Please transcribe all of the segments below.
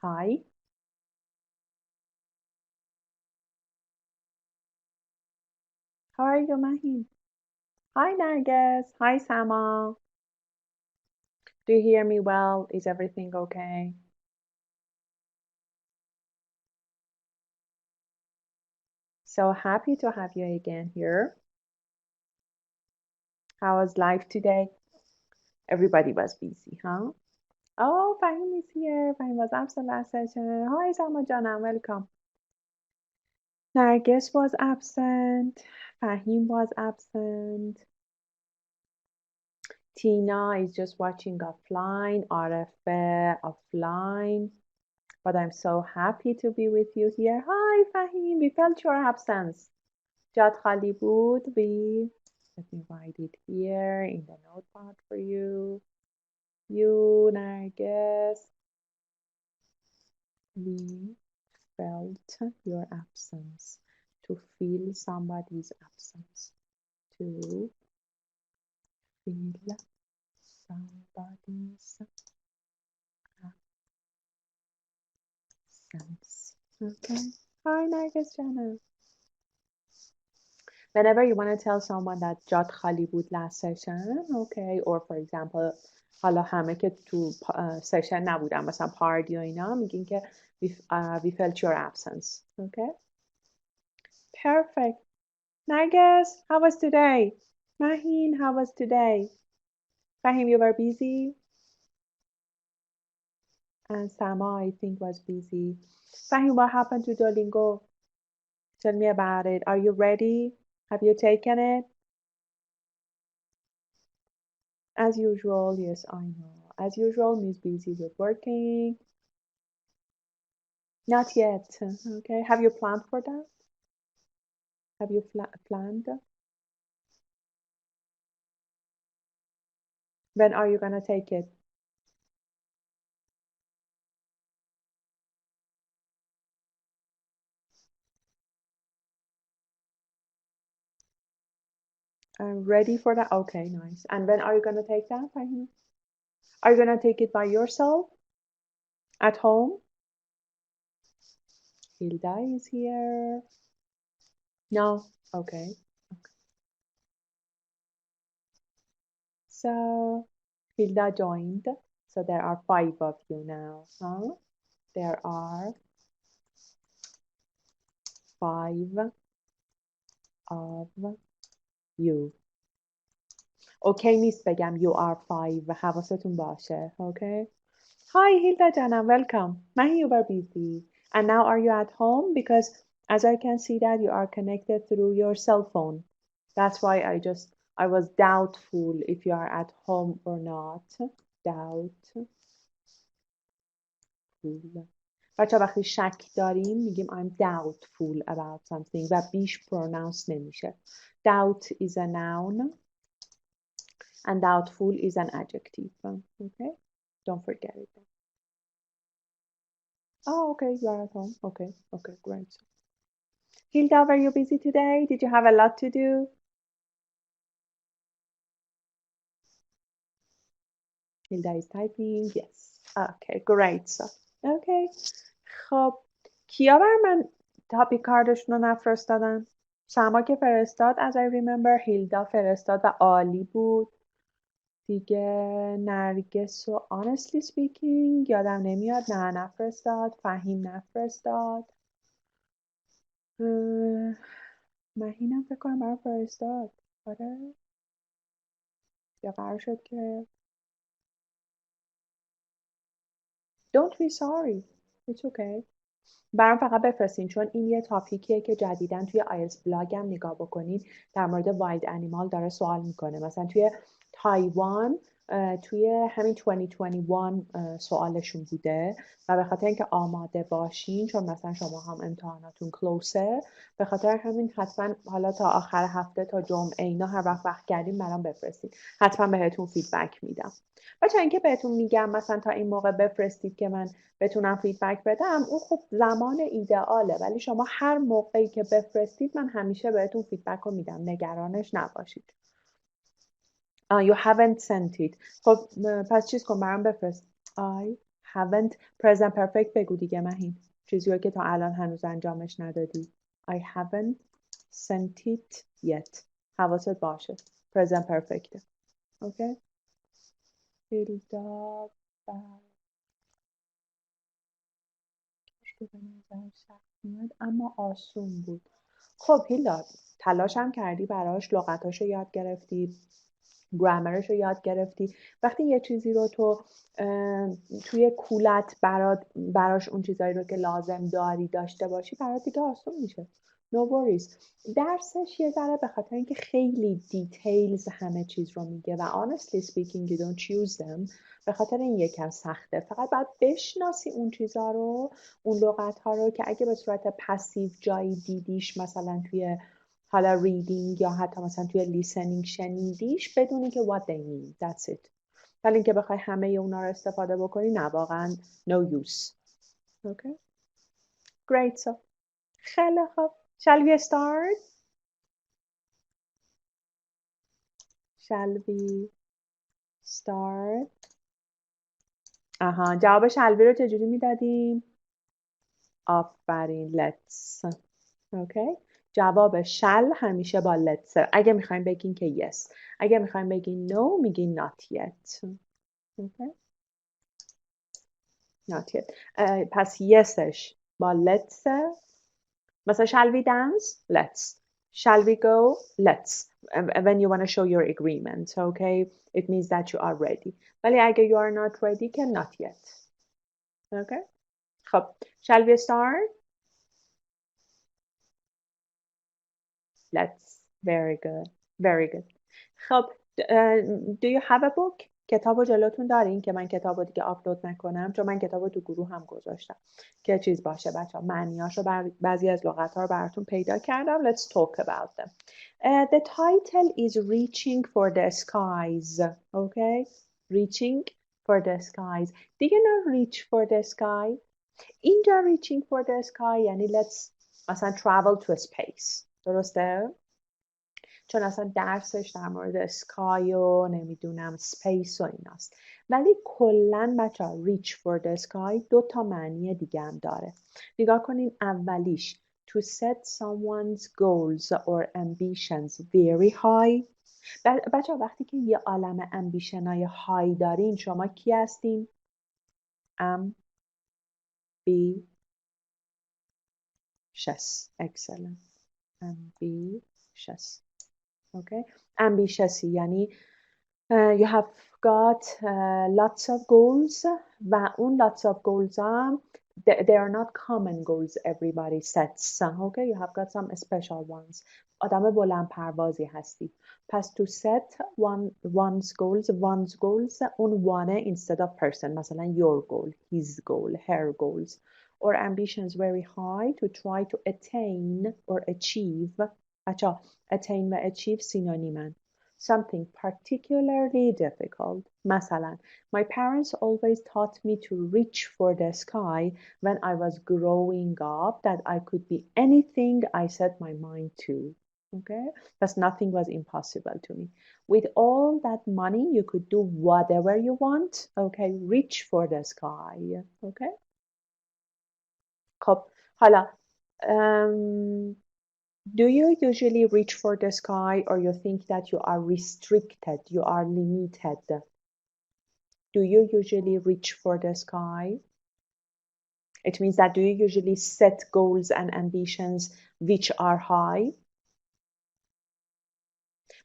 Hi. How are you, Mahim? Hi, Nargis. Hi, Sama. Do you hear me well? Is everything okay? So happy to have you again here. How was life today? Everybody was busy, huh? Oh, Fahim is here. Fahim was absent last session. Hi, Sama Jana. Welcome. Nargis was absent. Fahim was absent. Tina is just watching offline. Arefe offline. But I'm so happy to be with you here. Hi, Fahim. We felt your absence. Jad khali بود. Let me write it here in the notepad for you. You, Nargis. We felt your absence. To feel somebody's absence. To feel somebody's absence. Okay. Hi, Nargis Jana. Whenever you want to tell someone that جات خالی بود last session, okay, or for example حالا همه که تو سشن نبودن مثلا پاردی و اینا میگین که we felt your absence, okay? Perfect. Nargis, how was today? Mahin, how was today? Fahim, you were busy? And Sama, I think, was busy. Fahim, what happened to Duolingo? Tell me about it. Are you ready? Have you taken it? As usual, yes, I know. As usual means busy with working. Not yet. Okay. Have you planned for that? Have you planned? When are you gonna take it? Ready for that? Okay, nice. And when are you gonna take that? Are you gonna take it by yourself at home? Hilda is here. No. Okay. So Hilda joined. So there are 5 of you now, huh? There are 5 of you. اوکی نیست بگم you are 5 حواستون باشه. Okay. Hi Hilda Jana, welcome. Mahi, you were busy. And now are you at home? Because as I can see that you are connected through your cell phone. That's why I was doubtful if you are at home or not. Doubtful. بچه وقتی شک داریم میگیم I'm doubtful about something و بیش pronounce نمیشه. Doubt is a noun and doubtful is an adjective. Okay? Don't forget it. Oh, okay, you are at home. Okay, great. Hilda, were you busy today? Did you have a lot to do? Hilda is typing. Yes. Okay, great. So, okay. خب کیا بر من تاپیک کاردشون رو نفرستادن؟ سما که فرستاد as I remember هیلدا فرستاد و عالی بود. دیگه نرگس و honestly speaking یادم نمیاد. نه نفرستاد. فهیم نفرستاد. مهینم فکر کنم برام فرستاد. آره یا قرار شد که don't be sorry it's okay برام فقط بفرستین چون این یه تاپیکیه که جدیدن توی آیلتس بلاگم نگاه بکنین در مورد وایلد انیمال داره سوال میکنه مثلا توی تایوان توی همین 2021 سوالشون بوده و به خاطر اینکه آماده باشین چون مثلا شما هم امتحاناتون کلوسه به خاطر همین حتما حالا تا آخر هفته تا جمعه اینا هر وقت کردیم برام بفرستین حتما بهتون فیدبک میدم بچه اینکه بهتون میگم مثلا تا این موقع بفرستید که من بتونم فیدبک بدم اون خب زمان ایدئاله ولی شما هر موقعی که بفرستید من همیشه بهتون فیدبک رو میدم نگرانش نباشید you haven't sent it خب پس چیز کن برام بفرست I haven't. present perfect بگو دیگه مهین. چیزی که تا الان هنوز انجامش ندادی. I haven't sent it yet. حواست باشه. present perfect. اوکی. هیلدا به نظر سخت میاد اما آسون بود. خب هیلدا تلاشم کردی براش، لغتاشو یاد گرفتی، گرامرش رو یاد گرفتی. وقتی یه چیزی رو تو توی کولت براش اون چیزایی رو که لازم داری داشته باشی برات دیگه آسون میشه. No worries. درسش یه ذره به خاطر اینکه خیلی دیتیلز همه چیز رو میگه و honestly speaking you don't choose them، به خاطر این یکم سخته. فقط باید بشناسی اون چیزا رو، اون لغت ها رو که اگه به صورت پسیو جایی دیدیش، مثلا توی حالا ریدینگ یا حتی مثلا توی لیسنینگ شنیدیش، بدونی که what they mean. That's it. ولی اینکه بخوای همه اونا رو استفاده بکنی نه، واقعا no use. Okay. Great. So خیلی خوب. Shall we start? Shall we start? جواب شلوی رو چجوری میدادیم؟ آفرین. Let's. Okay. جواب shall همیشه با let's. اگه میخوایم بگین که yes. اگه میخوایم بگین no میگین not yet. Okay. Not yet. پس yesش با let's. مثلا shall we dance? Let's. Shall we go? Let's. When you want to show your agreement, okay? It means that you are ready. ولی اگه you are not ready که not yet. Okay? خب. Shall we start? Let's. Very good. Very good. خب. Do you have a book? کتابو جلوتون دارین که من کتابو دیگه آپلود نکنم، چون من کتابو تو گروه هم گذاشتم که چیز باشه بچه‌ها، معنیاشو بعضی از لغت‌ها رو براتون پیدا کردم. Let's talk about them. The title is Reaching for the Skies. Okay? Reaching for the skies. Do you know reach for the sky? اینجا reaching for the sky یعنی let's مثلا travel to space. درسته؟ چون اصلا درسش در مورد اسکای و نمیدونم سپیس و ایناست. ولی کلن بچه ها reach for the sky 2 معنی دیگه هم داره. نگاه کنین اولیش to set someone's goals or ambitions very high. بچه ها وقتی که یه عالم امبیشنای های دارین شما کی هستین؟ ambitious. Excellent. ambitious. Okay. ambitious یعنی you have got lots of goals و اون lots of goals هم they are not common goals everybody sets. Okay. You have got some special ones. آدم بلند پروازی هستی. پس to set one's goals اون one instead of person. مثلا your goal, his goal, her goals or ambitions very high to try to attain or achieve. بچه attain و achieve synonymen. Something particularly difficult. مثلا my parents always taught me to reach for the sky when I was growing up, that I could be anything I set my mind to. Okay, thus nothing was impossible to me. With all that money you could do whatever you want. Okay, reach for the sky. Okay. خب حالا do you usually reach for the sky or you think that you are restricted, you are limited? Do you usually reach for the sky? It means that do you usually set goals and ambitions which are high?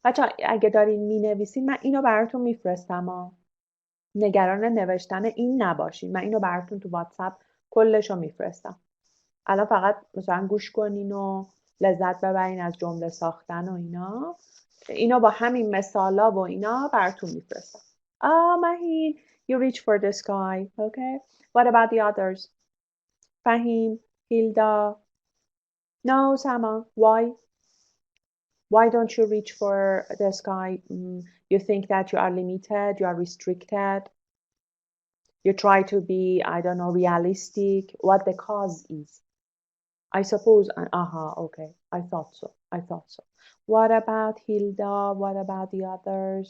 بچه اگه دارین می نویسین من اینو براتون میفرستم نگران نوشتن این نباشین. من اینو براتون تو واتساپ کلشو میفرستم. الان فقط مثلا گوش کنین و لذت ببرین از جمله ساختن و اینا. اینو با همین مثالا و اینا براتون میفرستم. مهین you reach for the sky. Okay. What about the others? فهیم, Hilda. No, Sama. Why don't you reach for the sky? You think that you are limited, you are restricted. You try to be, I don't know, realistic. What the cause is? I suppose, okay. I thought so. What about Hilda? What about the others?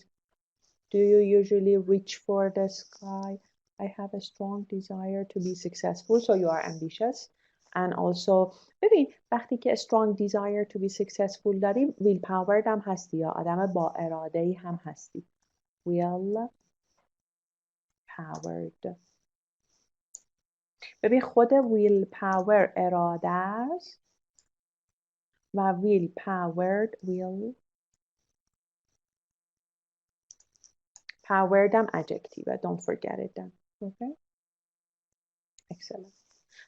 Do you usually reach for the sky? I have a strong desire to be successful. So you are ambitious. And also ببین وقتی که strong desire to be successful داری will powered هم هستی یا آدم با اراده‌ای هم هستی. will powered. ببین خود will power اراده است و will powered powered هم adjective. Don't forget it then. Okay. Excellent.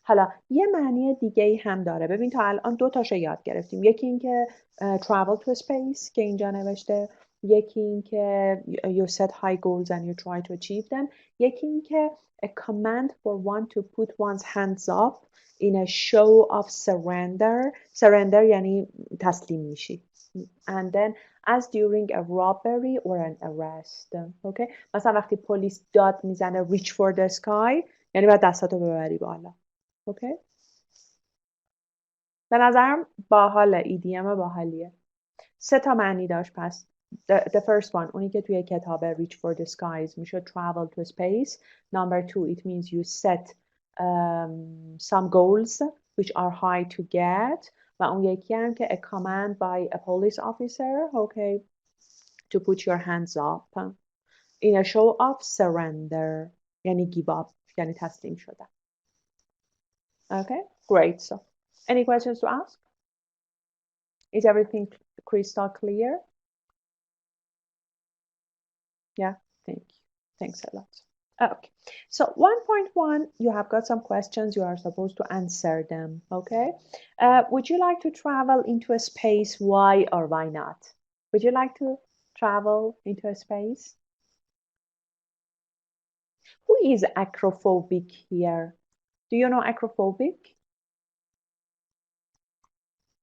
حالا یه معنی دیگه ای هم داره. ببین تا الان دو تاشو یاد گرفتیم. یکی این که travel to space که اینجا نوشته، یکی این که you set high goals and you try to achieve them، یکی این که a command for one to put one's hands up in a show of surrender یعنی تسلیم میشی and then as during a robbery or an arrest. okay. مثلا وقتی پلیس داد میزنه reach for the sky یعنی باید دستاتو ببری بالا. اوکی. به نظرم باحاله. EDM باحالیه. 3 تا معنی داشت پس. The first one اونی که توی کتاب reach for the skies میشه travel to space. Number 2 it means you set some goals which are high to get. و اون یکی هم که a command by a police officer okay to put your hands up in a show of surrender یعنی give up یعنی تسلیم شدن. Okay, great. So, any questions to ask? Is everything crystal clear? Yeah, thank you. Thanks a lot. Okay, so 1.1, you have got some questions. You are supposed to answer them. Okay, would you like to travel into a space? Why or why not? Would you like to travel into a space? Who is acrophobic here? Do you know acrophobic?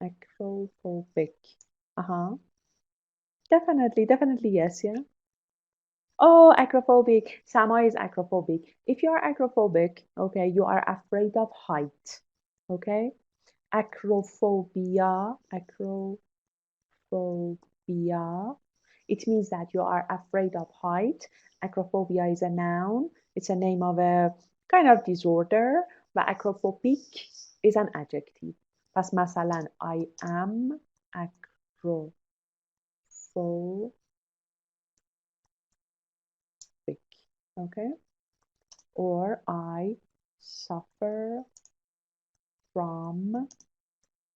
Acrophobic. Definitely yes, yeah. Oh, acrophobic. Sama is acrophobic. If you are acrophobic, okay, you are afraid of height. Okay? Acrophobia. It means that you are afraid of height. Acrophobia is a noun. It's a name of a kind of disorder. But acrophobic is an adjective. پس مثلا I am acrophobic. Okay? Or I suffer from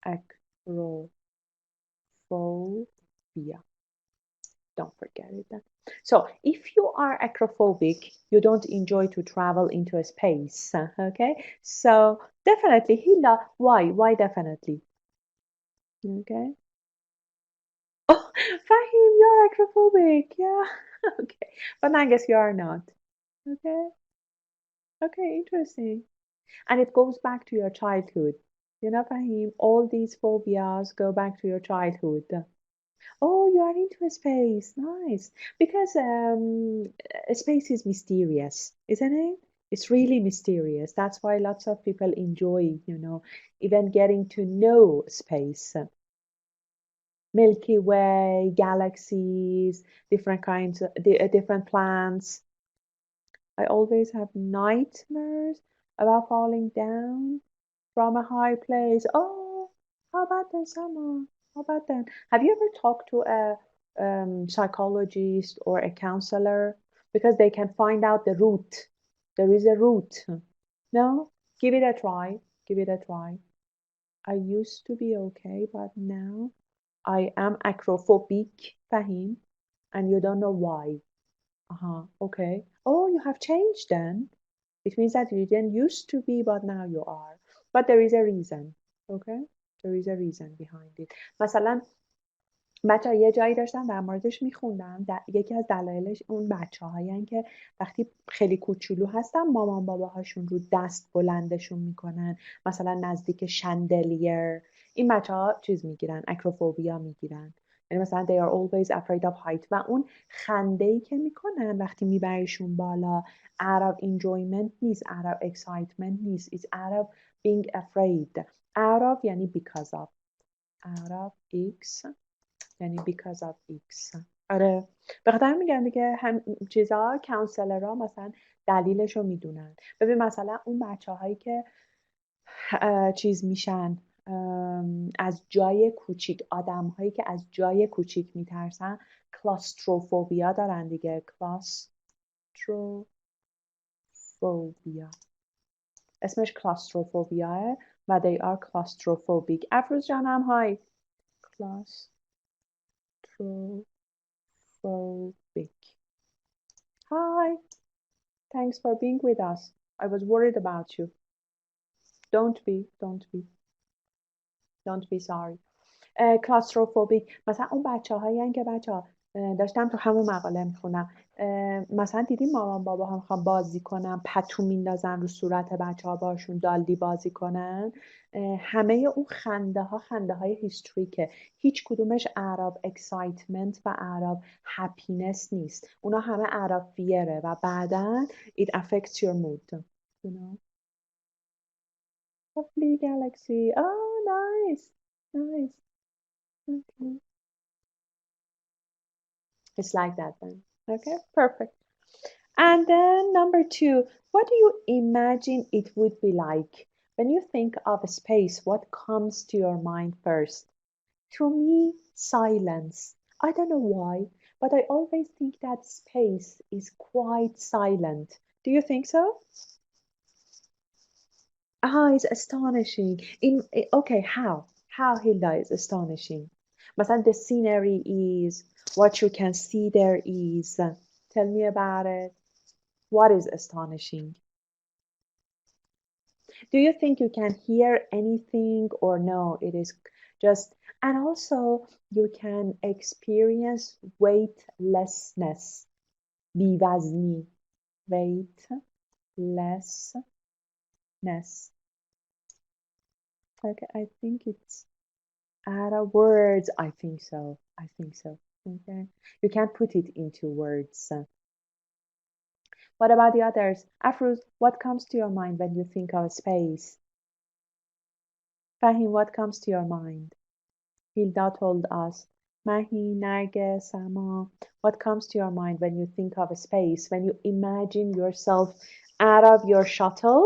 acrophobia. Don't forget it. So if you are acrophobic, you don't enjoy to travel into a space. Okay? So definitely, Hila, why definitely? Okay. Oh, Fahim, you're acrophobic. Yeah. Okay. But I guess you are not. Okay. Okay, interesting. And it goes back to your childhood. You know, Fahim, all these phobias go back to your childhood. Oh, you are into space. Nice. Because space is mysterious, isn't it? It's really mysterious. That's why lots of people enjoy, even getting to know space. Milky Way, galaxies, different kinds of different planets. I always have nightmares about falling down from a high place. Oh, how about that, Sama? How about that? Have you ever talked to a psychologist or a counselor? Because they can find out the root. There is a root. No? Give it a try. Give it a try. I used to be okay, but now I am acrophobic, Fahim, and you don't know why. Okay. Oh, you have changed then. It means that you didn't used to be, but now you are. But there is a reason. Okay? There is a reason behind it. مثلا بچه یه جایی داشتم در موردش میخوندم یکی از دلایلش اون بچه هایی که وقتی خیلی کوچولو هستن مامان باباهاشون رو دست بلندشون میکنن مثلا نزدیک شندلیر این بچه ها چیز میگیرن اکروفوبیا میگیرن یعنی مثلا they are always afraid of height و اون خنده‌ای که میکنن وقتی میبریشون بالا out of enjoyment نیست out of excitement نیست it's out of being afraid out of یعنی because of out of x یعنی because of x آره، به خاطر میگم دیگه هم چیزا کانسلرها مثلا دلیلش رو میدونن. ببین مثلا اون بچه هایی که چیز میشن، از جای کوچیک، آدم هایی که از جای کوچیک میترسن کلاستروفوبیا دارن دیگه. کلاستروفوبیا اسمش کلاستروفوبیاه و they are claustrophobic. افروز جانم های claustrophobic. Hi, thanks for being with us. I was worried about you. Don't be sorry. کلاستروفوبیک مثلا اون بچه هایی که بچه ها داشتم تو همون مقاله میخونم، مثلا دیدیم مامان بابا ها میخوان بازی کنن پتو میندازن رو صورت بچه ها باشون دالدی بازی کنن، همه اون خنده ها خنده های هیستریکه، هیچ کدومش اعراب اکسایتمنت و اعراب هپینس نیست، اونا همه اعراب فیره و بعدا it affects your mood, you know. Lovely galaxy. Oh, nice. Nice. Okay. It's like that then. Okay, perfect. And then number two, what do you imagine it would be like? When you think of space, what comes to your mind first? To me, silence. I don't know why, but I always think that space is quite silent. Do you think so? Ah, it's astonishing. Okay, how? How Hilda is astonishing. مثلا the scenery is, what you can see there is. Tell me about it. What is astonishing? Do you think you can hear anything or no? It is just, and also you can experience weightlessness. بی‌وزنی. Weightlessness. Okay, I think it's out of words. I think so. I think so. Okay. You can't put it into words. What about the others? Afruz, what comes to your mind when you think of space? Fahim, what comes to your mind? Hilda told us. Mahi, Narge, Sama, what comes to your mind when you think of space? When you imagine yourself out of your shuttle?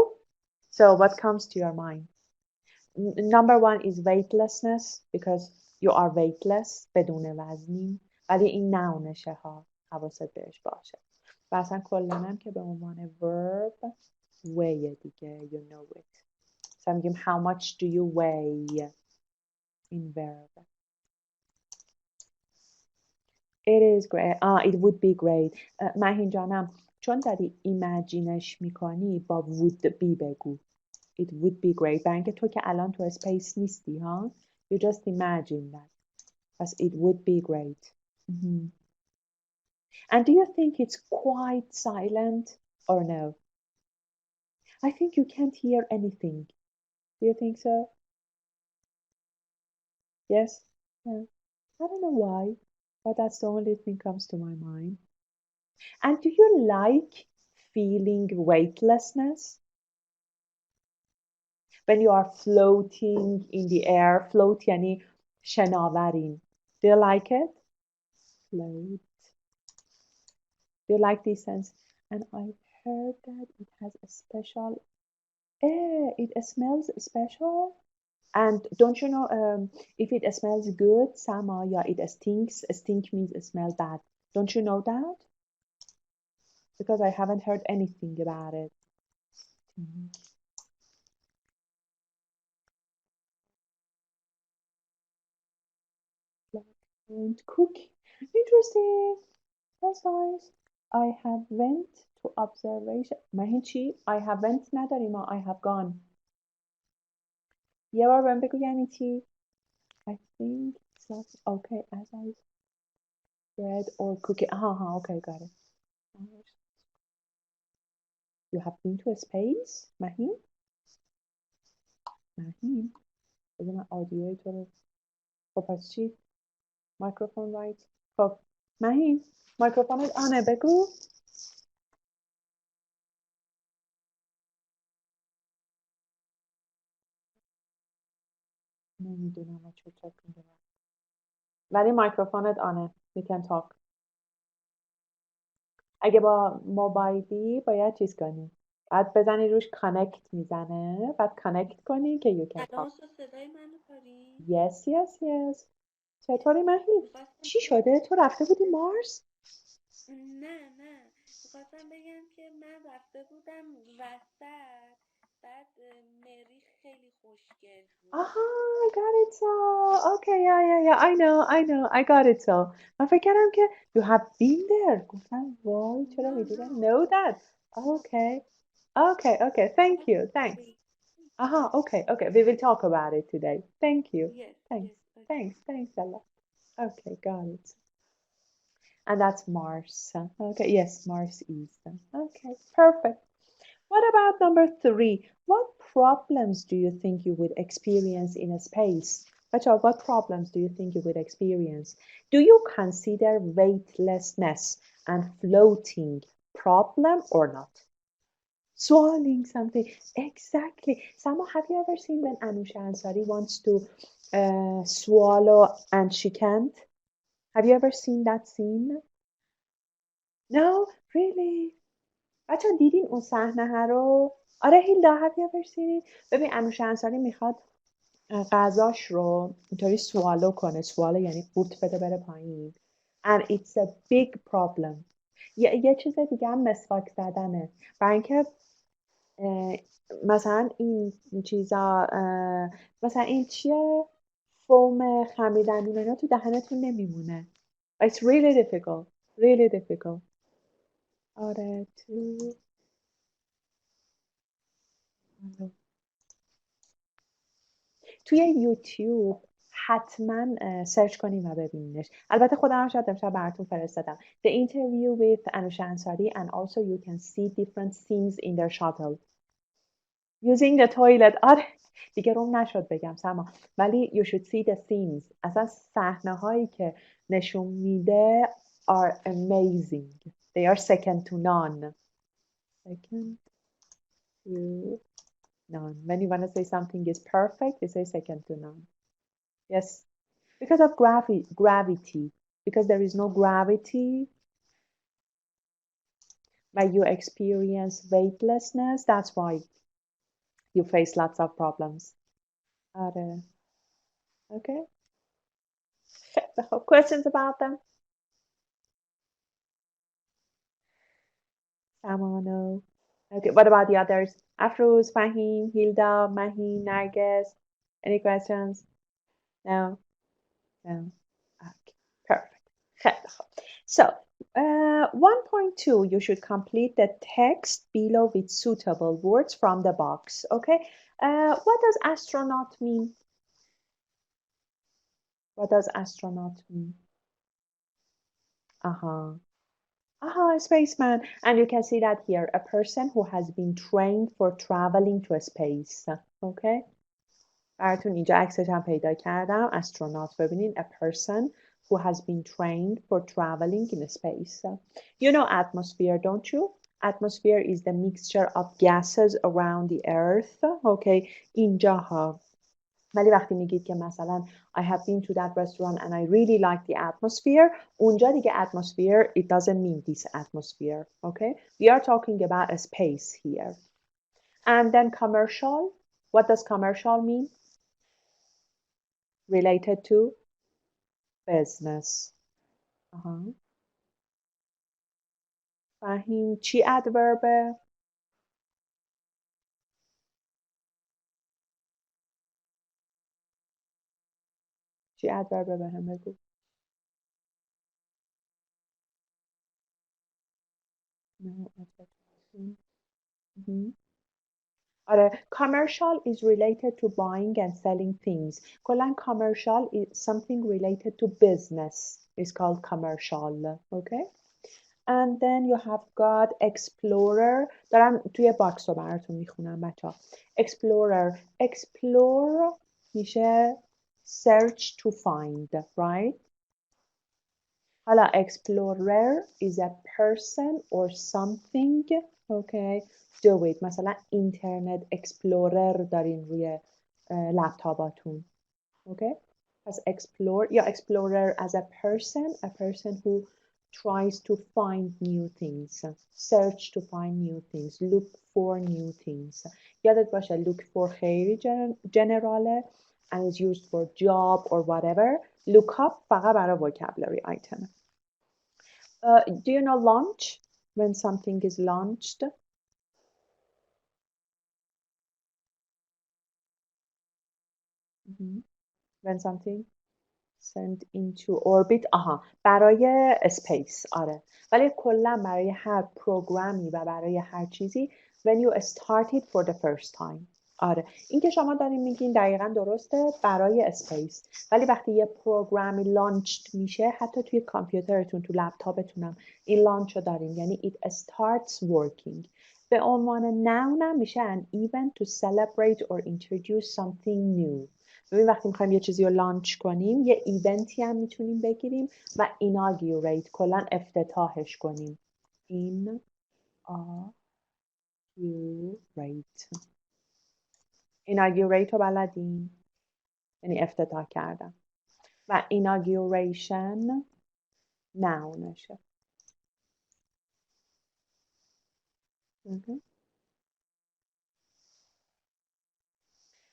So what comes to your mind? Number one is weightlessness because you are weightless بدون وزنی، ولی این ناونشه ها، حواست بهش باشه. و اصلا کلنم که به عنوان verb weigh دیگه, you know it. مثلا میگیم how much do you weigh in verb. It is great. It would be great. مهین جانم چون داری ایمجینش میکنی با would be بگو. It would be great. برای اینکه تو که الان تو اسپیس نیستی ها. You just imagine that. But it would be great. Mhm. And do you think it's quite silent or no? I think you can't hear anything. Do you think so? Yes? Yeah. I don't know why, but that's the only thing comes to my mind. And do you like feeling weightlessness? When you are floating in the air, float یعنی شناورین. Do you like it? Float. Do you like this sense? And I've heard that it has a special, it smells special. And don't you know if it smells good, Sama, yeah, it stinks. Stink means it smells bad. Don't you know that? Because I haven't heard anything about it. And cook. Interesting. That's nice. I have went to observation. مهین I have went نداریم. I have gone. یه بار بهم بگو یعنی چی؟ I think it's not okay as I bread or cookie. Okay, got it. You have been to a space? مهین؟ مهین؟ بذار من آدیوی تو رو. خب پس چی؟ مایکروفون رایت. خب مهین مایکروفونت آنه بگو. نمیدونم چه چک میدونم. ولی مایکروفونت آنه. You can talk. اگه با موبایلی باید چیز کنی، بعد بزنی روش کانکت میزنه، بعد کانکت کنی که you can talk. الان صدای منو داری؟ yes yes yes. چطوری مهی؟ میخواستم چی شده؟ تو رفته بودی مارس؟ نه میخواستم بگم که من رفته بودم وسط، بعد مریخ خیلی خوشگل بود. آها I got it so. Okay yeah yeah yeah I know I got it so. من فکر کردم که you have been there. گفتم وای چرا we No. didn't know that. Okay okay thank That's you thanks. great. Okay we will talk about it today. Thank you. Yes, Thanks yes, okay. thanks a lot. Okay got it. And that's Mars. Okay, yes, Mars is. Okay, perfect. What about number three? What problems do you think you would experience in a space? Bachar, what problems do you think you would experience? Do you consider weightlessness and floating problem or not? Swallowing something. Exactly. Sama, have you ever seen when Anusha Ansari wants to swallow and she can't? Have you ever seen that scene? No, really. بچه دیدین اون صحنه رو؟ آره هیلدا have you ever seen it؟ ببین انوشه انصاری میخواد غذاش رو اینطوری سوالو کنه، سوالو یعنی قورت بده بره پایین and it's a big problem. یه چیز دیگه هم مسواک زدنه، برای اینکه مثلا این چیزا مثلا این چیه فوم خمیردندون اینا تو دهنتون نمیمونه. It's really difficult. Really difficult. آره توی یوتیوب حتما سرچ کنیم و ببینینش. البته خودم هم شاید امشب براتون فرستادم. The interview with Anusha Ansari and also you can see different scenes in their shuttle. Using the toilet. آره دیگه روم نشد بگم سما، ولی you should see the scenes. اصلا صحنه هایی که نشون میده are amazing. They are second to none. Second to none. When you want to say something is perfect, you say second to none. Yes, because of gravity. Because there is no gravity, when you experience weightlessness, that's why you face lots of problems. آره. Okay. Questions about them? Samano. Okay. What about the others? Afruz, Fahim, Hilda, Mahi, Narges. Any questions? No. No. Okay. Perfect. خیلی خوب. So, 1.2, you should complete the text below with suitable words from the box. Okay. What does astronaut mean? What does astronaut mean? Uh-huh. Uh-huh, spaceman. And you can see that here, a person who has been trained for traveling to space. Okay. براتون اینجا عکسش هم پیدا کردم. Astronaut ببینین. A person who has been trained for traveling in space. You know atmosphere, don't you? Atmosphere is the mixture of gases around the earth. Okay. اینجاها. ولی وقتی میگید که مثلا I have been to that restaurant and I really like the atmosphere، اونجا دیگه atmosphere, it doesn't mean this atmosphere. Okay. We are talking about a space here. And then commercial. What does commercial mean? Related to business. فهیم چی adverb؟ چی adverb به هم بگو. No, آره commercial is related to buying and selling things. کلا commercial is something related to business. It's called commercial. Okay. And then you have got explorer. دارم توی باکس رو براتون میخونم بچه ها. Explorer. Explore میشه search to find. Right? حالا explorer is a person or something. Okay. Do it. مثلا اینترنت اکسپلورر دارین روی لپتاپاتون. Okay. پس explore یا explorer as a person who tries to find new things. Search to find new things. Look for new things. یادت باشه look for خیلی general and is used for job or whatever. Look up فقط برای vocabulary item. Do you know launch? When something is launched? When something sent into orbit. برای اسپیس. آره. ولی کلا برای هر پروگرامی و برای هر چیزی when you start it for the first time. آره. این که شما دارین میگین دقیقا درسته برای اسپیس. ولی وقتی یه پروگرامی لانچ میشه حتی توی کامپیوترتون تو لپتاپتونم این لانچ رو دارین یعنی it starts working. به عنوان noun هم میشه an event to celebrate or introduce something new. ببین وقتی میخوایم یه چیزی رو لانچ کنیم یه ایونتی هم میتونیم بگیریم و ایناگوریت کلا افتتاحش کنیم. ایناگوریت رو بلدین؟ یعنی افتتاح کردن. و ایناگوریشن ناونشه.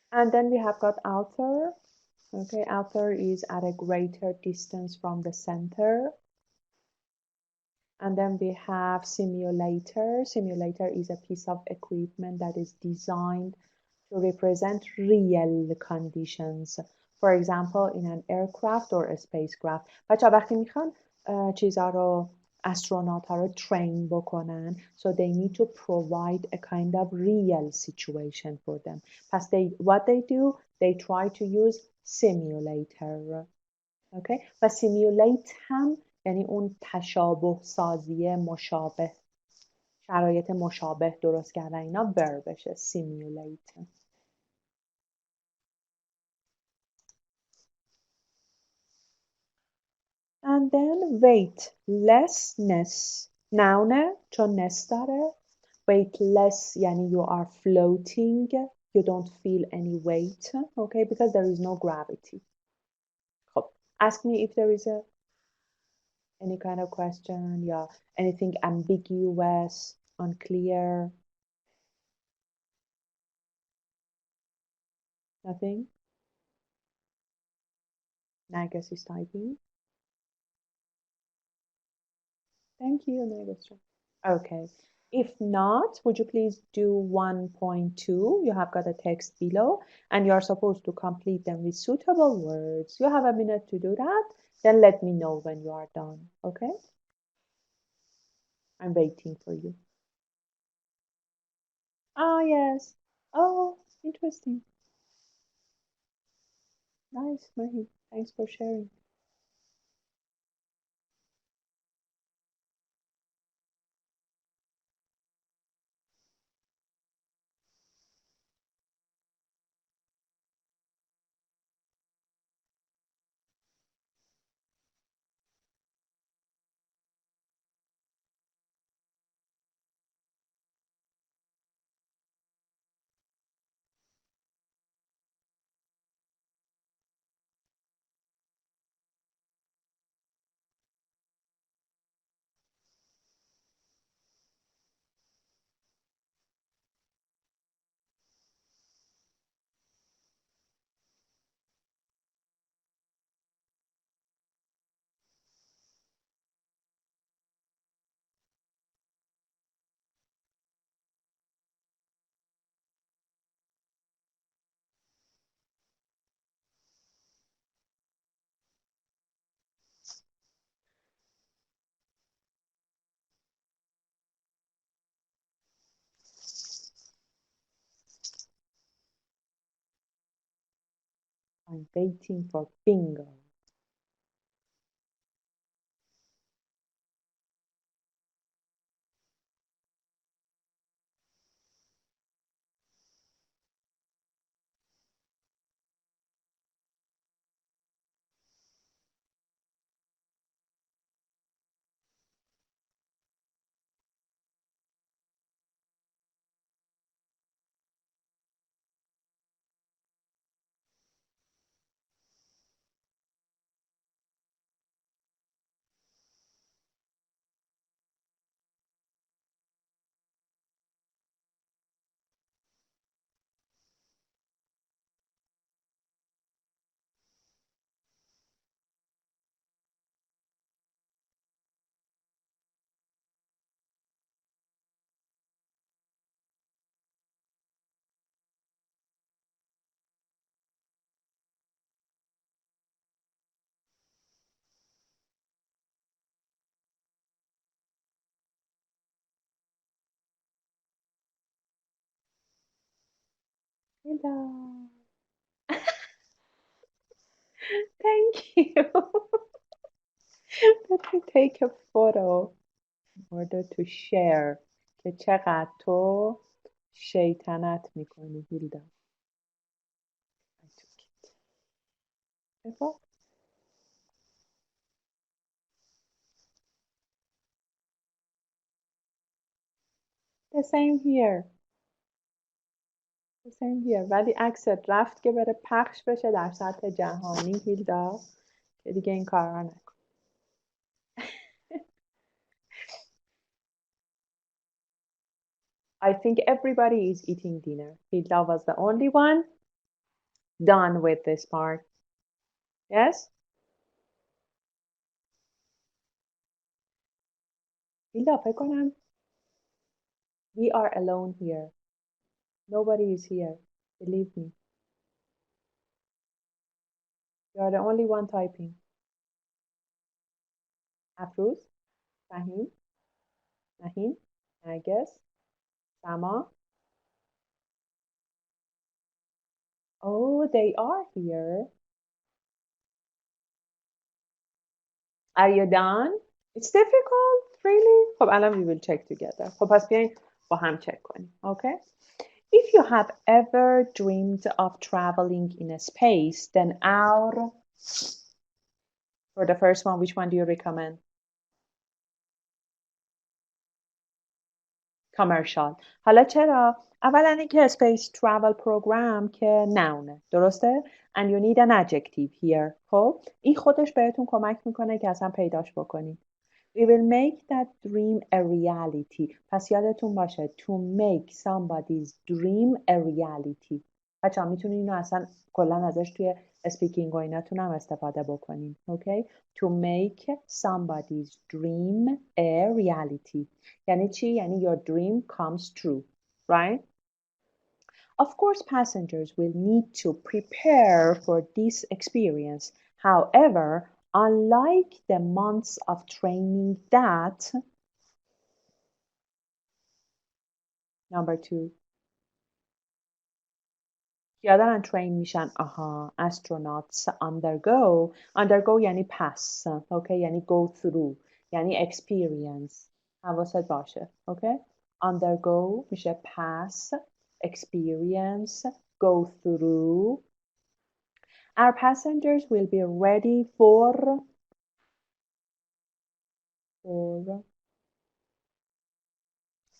And then we have got author. Okay, author is at a greater distance from the center. And then we have simulator. Simulator is a piece of equipment that is designed to represent real conditions. For example, in an aircraft or a spacecraft. بچه وقتی میخوان چیزا رو استرونات ها رو train بکنن so they need to provide a kind of real situation for them. پس what they do, they try to use simulator. Okay? و simulate هم یعنی اون تشابه سازی مشابه شرایط مشابه درست کردن اینا verbشه simulate. And then weightlessness noun چون ness داره weightless یعنی you are floating you don't feel any weight okay because there is no gravity. خب ask me if there is any kind of question یا anything ambiguous unclear. Nothing? Nagus is typing. Thank you, Nagus. Okay. If not, would you please do 1.2? You have got a text below and you're supposed to complete them with suitable words. You have a minute to do that. Then let me know when you are done. Okay? I'm waiting for you. Ah, yes. Oh, interesting. Nice, Mahi. Thanks for sharing. I'm waiting for bingo. Hilda. Thank you. Let me take a photo in order to share که چقدر تو شیطنت میکنی هیلدا. I took it. ببا. The same here. The same here. ولی عکست رفت که بره پخش بشه در سطح جهانی هیلدا که دیگه این کارا نکن. I think everybody is eating dinner. Hilda was the only one done with this part. Yes? Hilda فکر کنم we are alone here. Nobody is here. Believe me. You are the only one typing. Afruz, Fahim, Nahin, Narges, Sama. Oh, they are here. Are you done? It's difficult, really? خب الان we will check together. خب پس بیاین با هم check کنیم. Okay? If you have ever dreamed of traveling in a space, then for the first one, which one do you recommend? Commercial. حالا چرا؟ اولا اینکه space travel program که noun درسته؟ And you need an adjective here. خب این خودش بهتون کمک میکنه که اصلا پیداش بکنید. We will make that dream a reality. پس یادتون باشه to make somebody's dream a reality. بچه ها میتونید اینو اصلا کلا ازش توی اسپیکینگ و ایناتون هم استفاده بکنید. Okay? To make somebody's dream a reality. یعنی چی؟ یعنی your dream comes true. Right? Of course, passengers will need to prepare for this experience. However, unlike the months of training that number 2 کیا دارن train میشن astronauts undergo یعنی pass okay یعنی go through یعنی experience حواست باشه okay undergo میشه pass experience go through our passengers will be ready for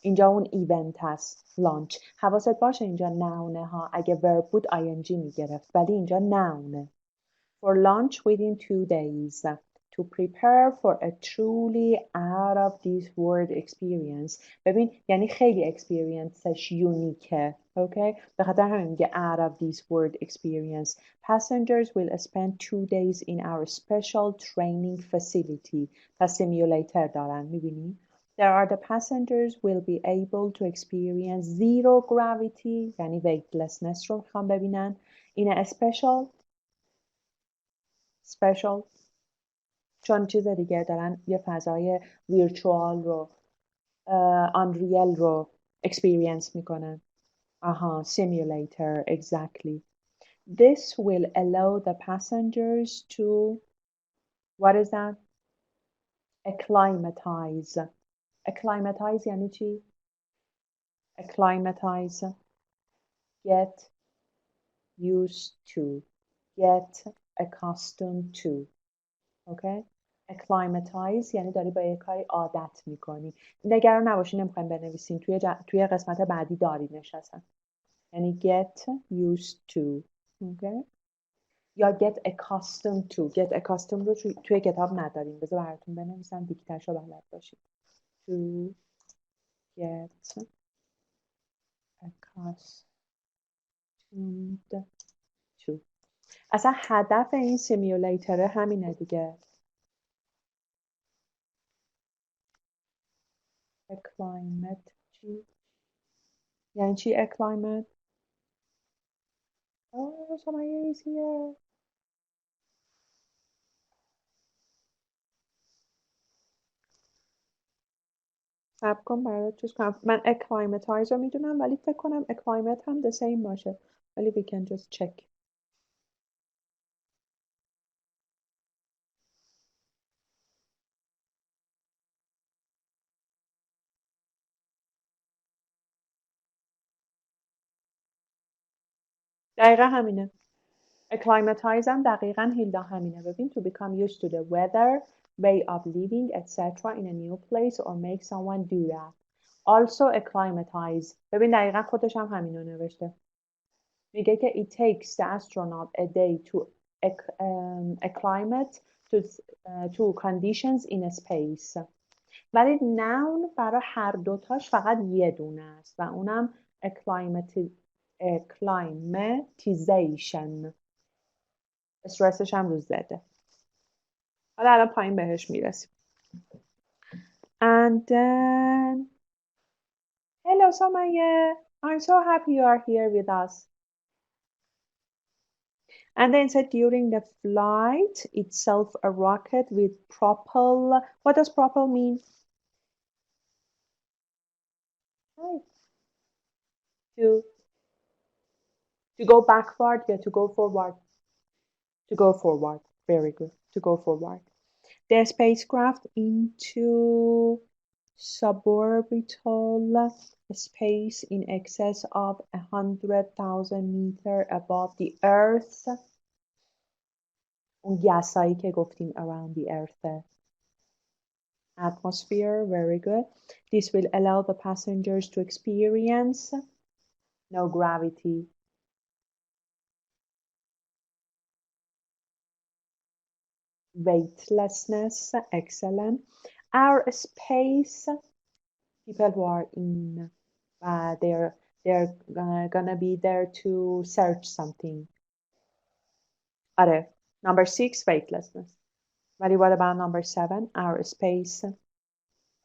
اینجا اون ایونت هست لانچ حواست باشه اینجا نونه ها اگه ورب بود ing میگرفت ولی اینجا نونه for launch within 2 days to prepare for a truly out of this world experience ببین یعنی خیلی اکسپریانسش یونیکه okay به خاطر همین میگه out of this world experience passengers will spend 2 days in our special training facility پس سیمیولیتر دارن میبینی There are the passengers will be able to experience zero gravity یعنی weightlessness رو میخوام ببینن in a special چون چیز دیگه دارن یه فضای ویرچوال رو unreal رو experience میکنن simulator exactly this will allow the passengers to what is that acclimatize یعنی چی acclimatize get used to get accustomed to okay acclimatize یعنی داری با یک کاری عادت میکنی نگران نباشی نمیخوایم بنویسیم توی قسمت بعدی داریدش هستن یعنی get used to okay یا get accustomed to get accustomed رو توی کتاب نداریم بذار براتون بنویسم دیکتش رو بلد باشید to get accustomed to اصلا هدف این سیمیولیتر همینه دیگه acclimate چی؟ یعنی چی acclimate؟ Oh, so much easier. صبر کن برات چیز کنم. من acclimatize رو میدونم ولی فکر کنم acclimate هم the same باشه. ولی we can just check. دقیقا همینه. acclimatize هم دقیقا هیلدا همینه. ببین to become used to the weather, way of living, etc. in a new place or make someone do that. Also acclimatize. ببین دقیقا خودش هم همینو نوشته. میگه که it takes the astronaut a day to acclimate to conditions in space. ولی noun برای هر دوتاش فقط یه دونه است و اونم acclimatization. استرسش هم رو زده. حالا الان پایین بهش میرسیم. And then hello Samaya, I'm so happy you are here with us. And then it said during the flight itself a rocket with propel. What does propel mean? To go backward, yeah, to go forward. To go forward. Very good. To go forward. The spacecraft into suborbital space in excess of 100,000 meters above the Earth. اون گسایی که گفتیم around the Earth. Atmosphere, very good. This will allow the passengers to experience no gravity. Weightlessness, excellent. Our space, people who are in, they're gonna be there to search something. Number 6, weightlessness. But what about number 7? Our space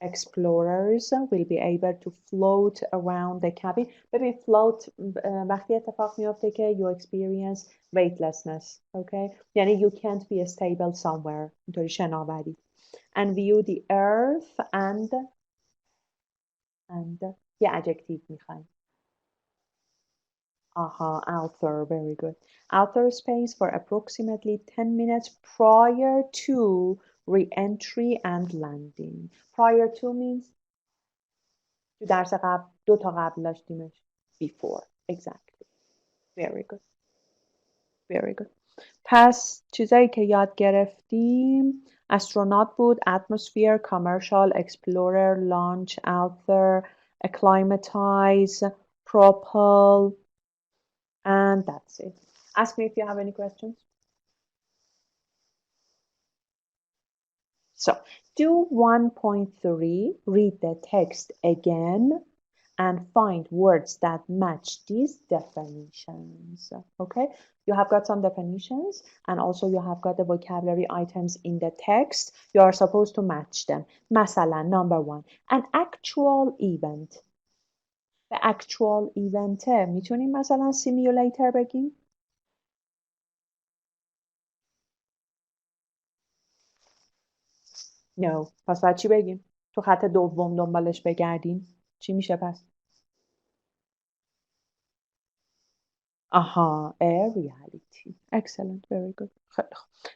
explorers will be able to float around the cabin. ببین float وقتی اتفاق میفته که you experience weightlessness. Okay? یعنی you can't be stable somewhere. اینطوری شناوری. And view the earth and یه adjective میخوایم. Outer, very good. Outer space for approximately 10 minutes prior to re-entry and landing. Prior to means تو درس قبل 2 تا قبل داشتیمش. Before, exactly. Very good. Very good. پس چیزایی که یاد گرفتیم استرونات بود, atmosphere, commercial, explorer, launch, outer, acclimatize, propel, and that's it. Ask me if you have any questions. So, do 1.3, read the text again and find words that match these definitions. Okay, you have got some definitions and also you have got the vocabulary items in the text. You are supposed to match them. مثلا number 1, an actual event. The actual event میتونیم مثلا simulator بگیم؟ No. پس باید چی بگیم؟ تو خط دوم دنبالش بگردیم. چی میشه پس؟ A reality. Excellent. Very good.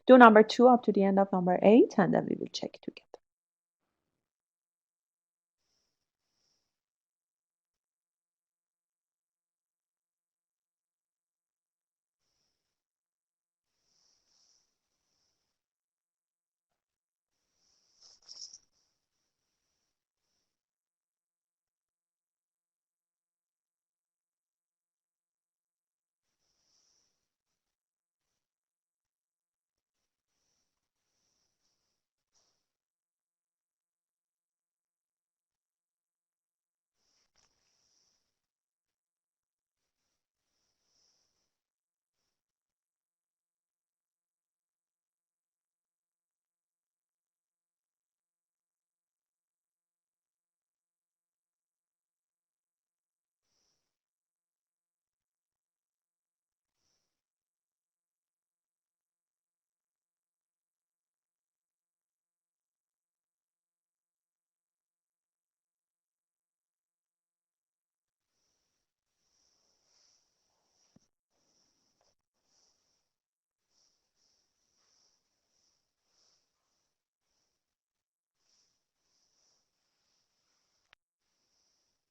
Do number 2 up to the end of number 8 and then we will check together.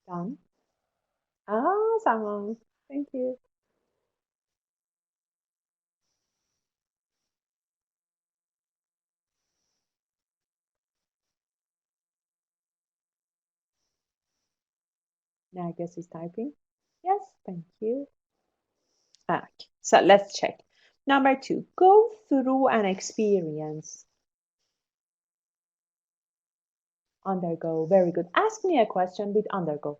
Done. Awesome. Thank you. Now I guess he's typing. Yes, thank you. Okay, so let's check. Number 2, go through an experience. Undergo, very good. Ask me a question with undergo.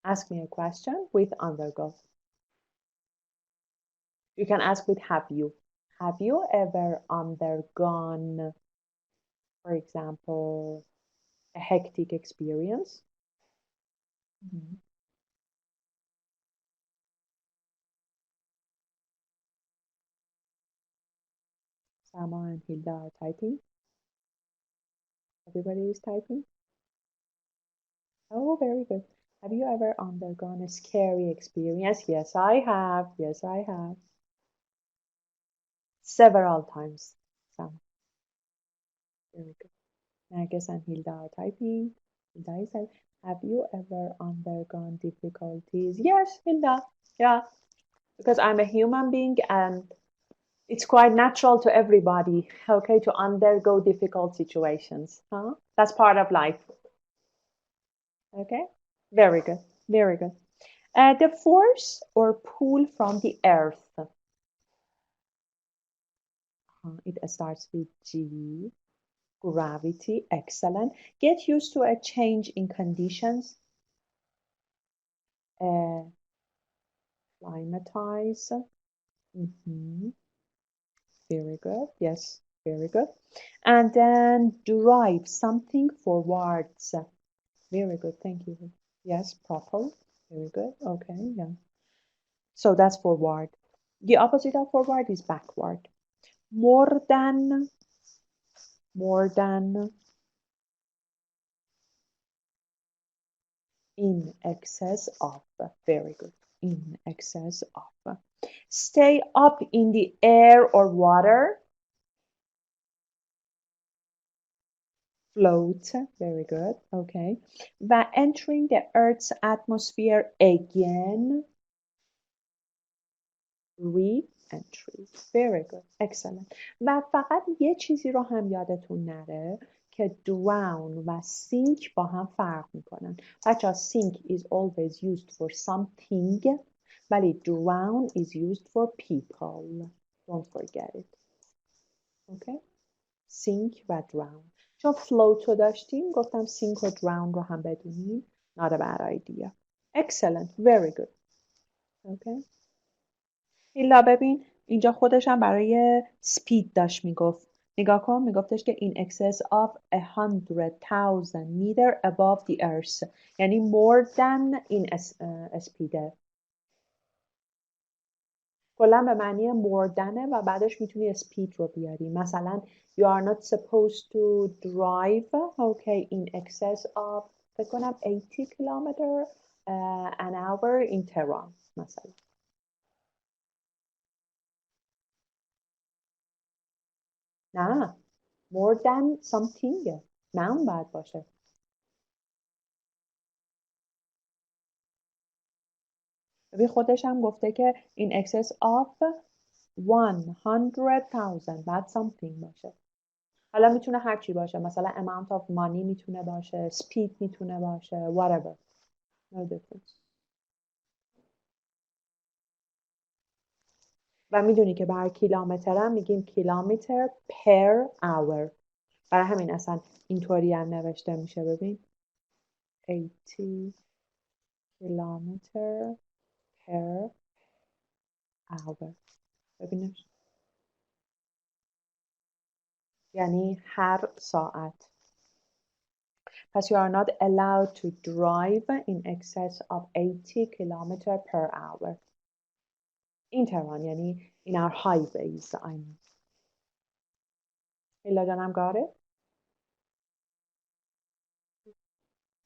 Ask me a question with undergo. You can ask with have you. Have you ever undergone, for example, a hectic experience? Mhm. Sama and Hilda are typing. Everybody is typing. Oh, very good. Have you ever undergone a scary experience? Yes, I have. Yes, I have. Several times. Sama. Very good. Nagas and Hilda are typing. Hilda said, have you ever undergone difficulties? Yes, Hilda. Yeah, because I'm a human being and it's quite natural to everybody, okay, to undergo difficult situations. Huh? That's part of life. Okay, very good, very good. The force or pull from the earth. It starts with G. Gravity, excellent. Get used to a change in conditions. Climatize. Very good. Yes, very good. And then drive something forwards. Very good. Thank you. Yes, propel. Very good. Okay. Yeah. So that's forward. The opposite of forward is backward. More than, more than, in excess of. Very good. In excess of. Stay up in the air or water. Float. Very good. Okay. و entering the Earth's atmosphere again. Re-entry. Very good. Excellent. و فقط یه چیزی رو هم یادتون نره که drown و sink با هم فرق میکنن. بچه sink is always used for something ولی drown is used for people. Don't forget it. Okay? sink و drown. چون float رو داشتیم گفتم sink و drown رو هم بدونیم. Not a bad idea. Excellent. Very good. Okay. ایلا ببین اینجا خودش هم برای speed داشت میگفت. نگاه کن میگفتش که in excess of 100,000 meter above the earth یعنی more than in speed. کلا به معنی more than و بعدش میتونی speed رو بیاری. مثلا you are not supposed to drive okay in excess of فکر کنم 80 kilometer an hour in Tehran مثلا. نه more than something noun باید باشه. ببین خودش هم گفته که in excess of 100,000 بعد something باشه. حالا میتونه هر چی باشه مثلا amount of money میتونه باشه speed میتونه باشه whatever. No difference. و میدونی که بر کیلومتر هم میگیم کیلومتر per hour. برای همین اصلا اینطوری هم نوشته میشه. ببین 80 کیلومتر per hour. ببینش یعنی هر ساعت. پس you are not allowed to drive in excess of 80 kilometer per hour. این تهران یعنی in our highways. I mean. Hila Janam got it?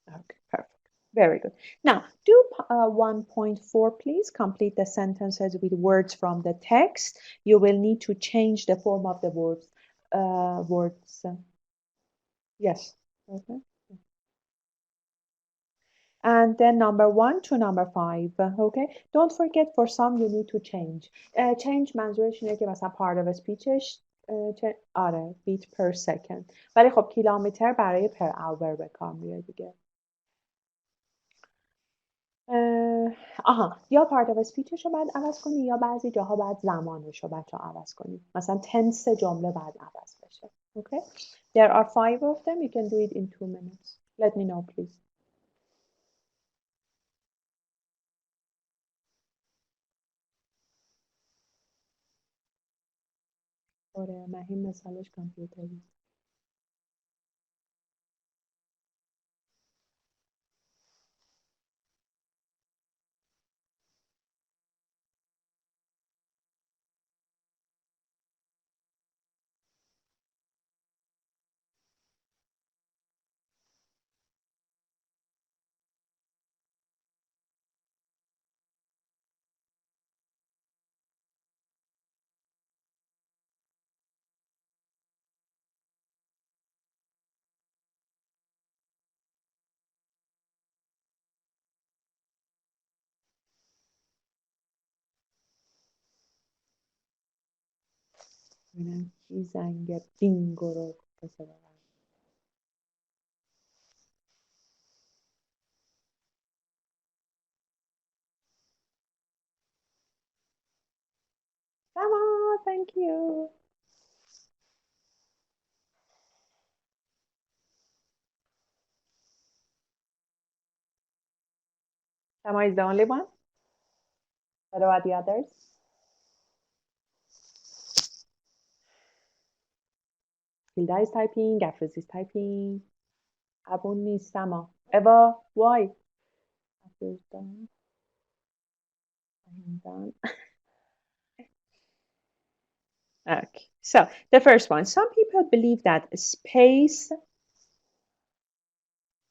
Okay, perfect. Very good. Now, do 1.4, please. Complete the sentences with words from the text. You will need to change the form of the words. Yes. Okay. And then number 1 to number 5. Okay, don't forget for some you need to change. Change منظورش اینه که مثلا part of a speechش آره beat per second، ولی خب کیلومتر برای per hour به کار میاد دیگه. آها، یا part of a speechش رو باید عوض کنی یا بعضی جاها باید زمانش رو بچه عوض کنی، مثلا tense جمله باید عوض بشه. Okay, there are 5 of them. You can do it in 2 minutes. Let me know please. آره مهین مثالش کامپیوتری. ببینم کی زنگ بینگو رو بزنم. Sama, thank you. Sama is the only one? What about the others? Hilda is typing, Gafriz is typing. Abun نیست Sama. Eva, why? Gafriz done. I'm done. Okay, so the first one. Some people believe that space.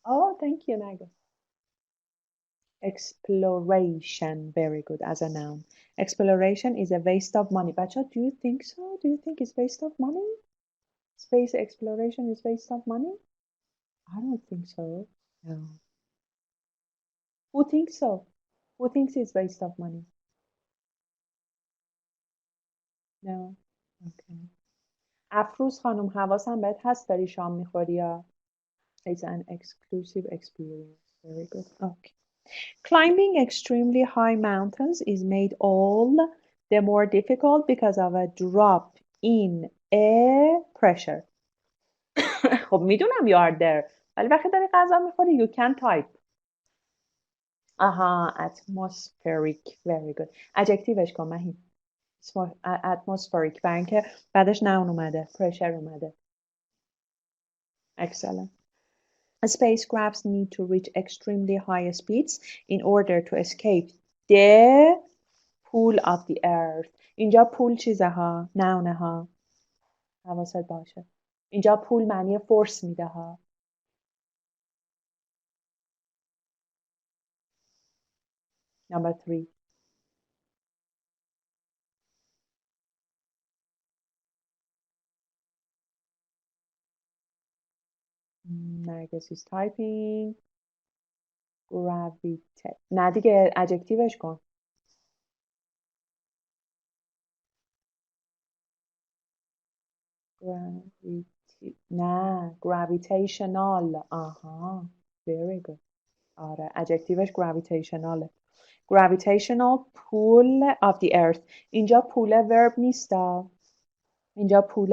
Oh, thank you, Naga. Exploration, very good as a noun. Exploration is a waste of money. Bacha, do you think so? Do you think it's waste of money? Space exploration is waste of money? I don't think so. No. Who thinks so? Who thinks it's waste of money? No. Okay. افروز خانم حواسم بهت هست داری شام میخوری یا It's an exclusive experience. Very good. Okay. Climbing extremely high mountains is made all the more difficult because of a drop in air pressure. خب میدونم you are there ولی وقتی داری غذا میخوری you can type. آها atmospheric. Very good. adjectiveش کن مهین. atmospheric برای اینکه بعدش noun اومده pressure اومده. Excellent. Spacecrafts need to reach extremely high speeds in order to escape the pull of the earth. اینجا پول چیزه ها نونه ها حواست باشه. اینجا پول معنی فورس میده ها. Number 3. Nargis is typing. Gravitate. نه دیگه adjectiveش کن. نه gravitational. آها very good. آره adjectiveش gravitational. Gravitational pull of the earth. اینجا پول verb نیست. اینجا پول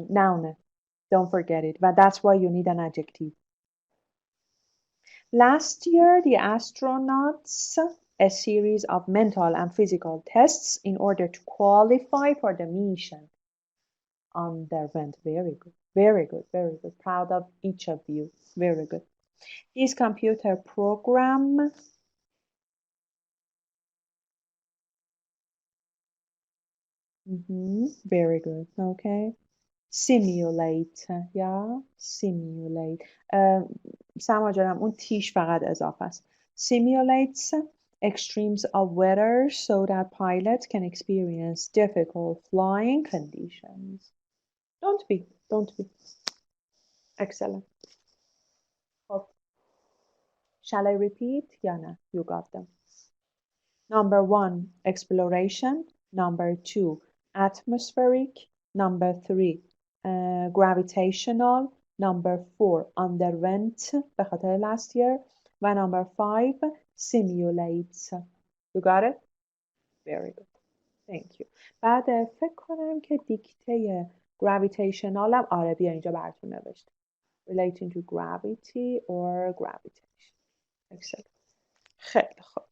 noun. Don't forget it. But that's why you need an adjective. Last year, the astronauts a series of mental and physical tests in order to qualify for the mission underwent. Very good. Very good. Very good. Proud of each of you. Very good. His computer program very good. Okay. Simulate. Yeah. Simulate. سما جانم اون تیش فقط اضافه است. Simulates extremes of weather so that pilots can experience difficult flying conditions. Don't be. Don't be. Excellent. خب Shall I repeat یا نه؟ You got them. Number 1, exploration. Number 2, atmospheric. Number 3, gravitational. Number 4, underwent به خاطر last year. و number 5, simulates. You got it? Very good. Thank you. بعد فکر کنم که دیکته gravitational هم آره بیا اینجا براتون نوشتم. Relating to gravity or gravitation. Excellent. خیلی خوب.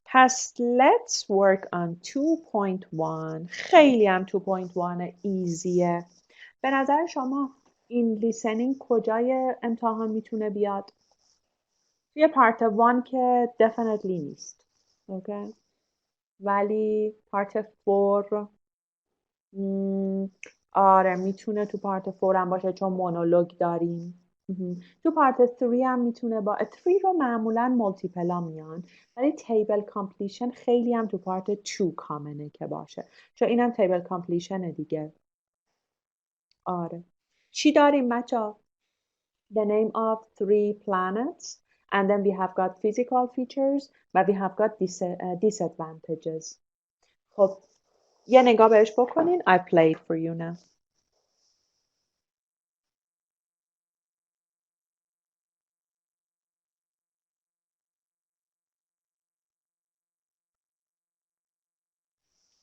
پس let's work on 2.1. خیلی هم 2.1 ایزیه. به نظر شما این لیسنینگ کجای امتحان میتونه بیاد؟ توی پارت 1 که definitely نیست. اوکی؟ ولی پارت 4 آره میتونه تو پارت 4 هم باشه چون مونولوگ داریم. تو پارت 3 هم میتونه 3 رو معمولا مولتیپلا میان ولی تیبل کامپلیشن خیلی هم تو پارت 2 کامنه که باشه چون اینم تیبل کامپلیشن دیگه. آره چی داریم بچه؟ The name of 3 planets and then we have got physical features but we have got disadvantages. خب یه نگاه بهش بکنین. I played for you now.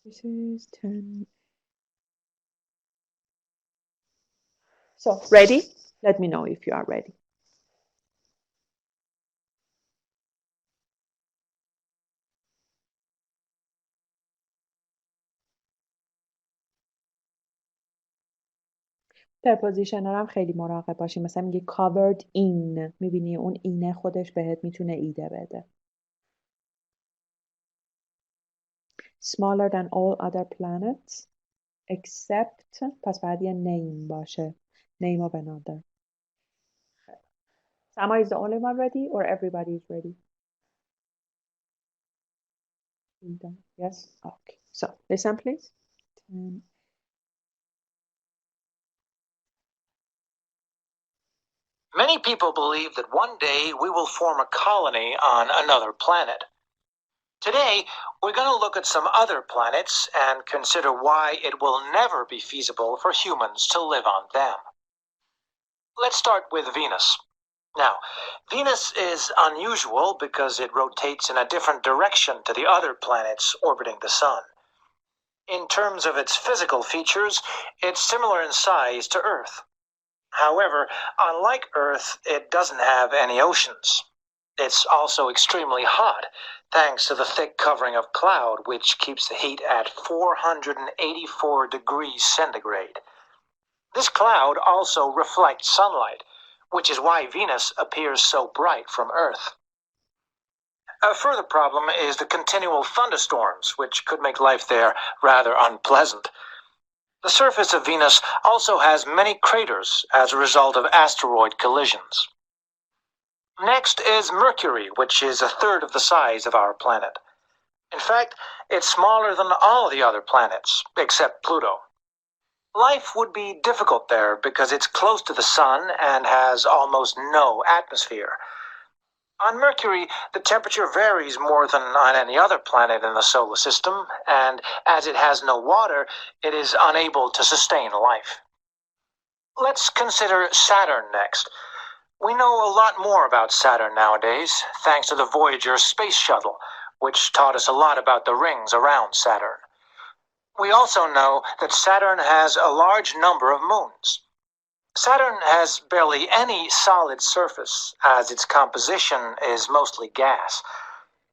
This is 10. So, ready? Let me know if you are ready. پرپوزیشن هم خیلی مراقب باشیم. مثلا میگه covered in. میبینی اون اینه خودش بهت میتونه ایده بده. Smaller than all other planets except پس بعد یه name باشه. Name of another. Sama is the only one ready or everybody is ready? Yes? Okay. So, listen please. 10. Many people believe that one day we will form a colony on another planet. Today, we're going to look at some other planets and consider why it will never be feasible for humans to live on them. Let's start with Venus. Now, Venus is unusual because it rotates in a different direction to the other planets orbiting the Sun. In terms of its physical features, it's similar in size to Earth. However, unlike Earth, it doesn't have any oceans. It's also extremely hot, thanks to the thick covering of cloud, which keeps the heat at 484 degrees centigrade. This cloud also reflects sunlight, which is why Venus appears so bright from Earth. A further problem is the continual thunderstorms, which could make life there rather unpleasant. The surface of Venus also has many craters as a result of asteroid collisions. Next is Mercury, which is a third of the size of our planet. In fact, it's smaller than all the other planets, except Pluto. Life would be difficult there because it's close to the Sun and has almost no atmosphere. On Mercury, the temperature varies more than on any other planet in the solar system, and as it has no water, it is unable to sustain life. Let's consider Saturn next. We know a lot more about Saturn nowadays, thanks to the Voyager space shuttle, which taught us a lot about the rings around Saturn. We also know that Saturn has a large number of moons. Saturn has barely any solid surface, as its composition is mostly gas.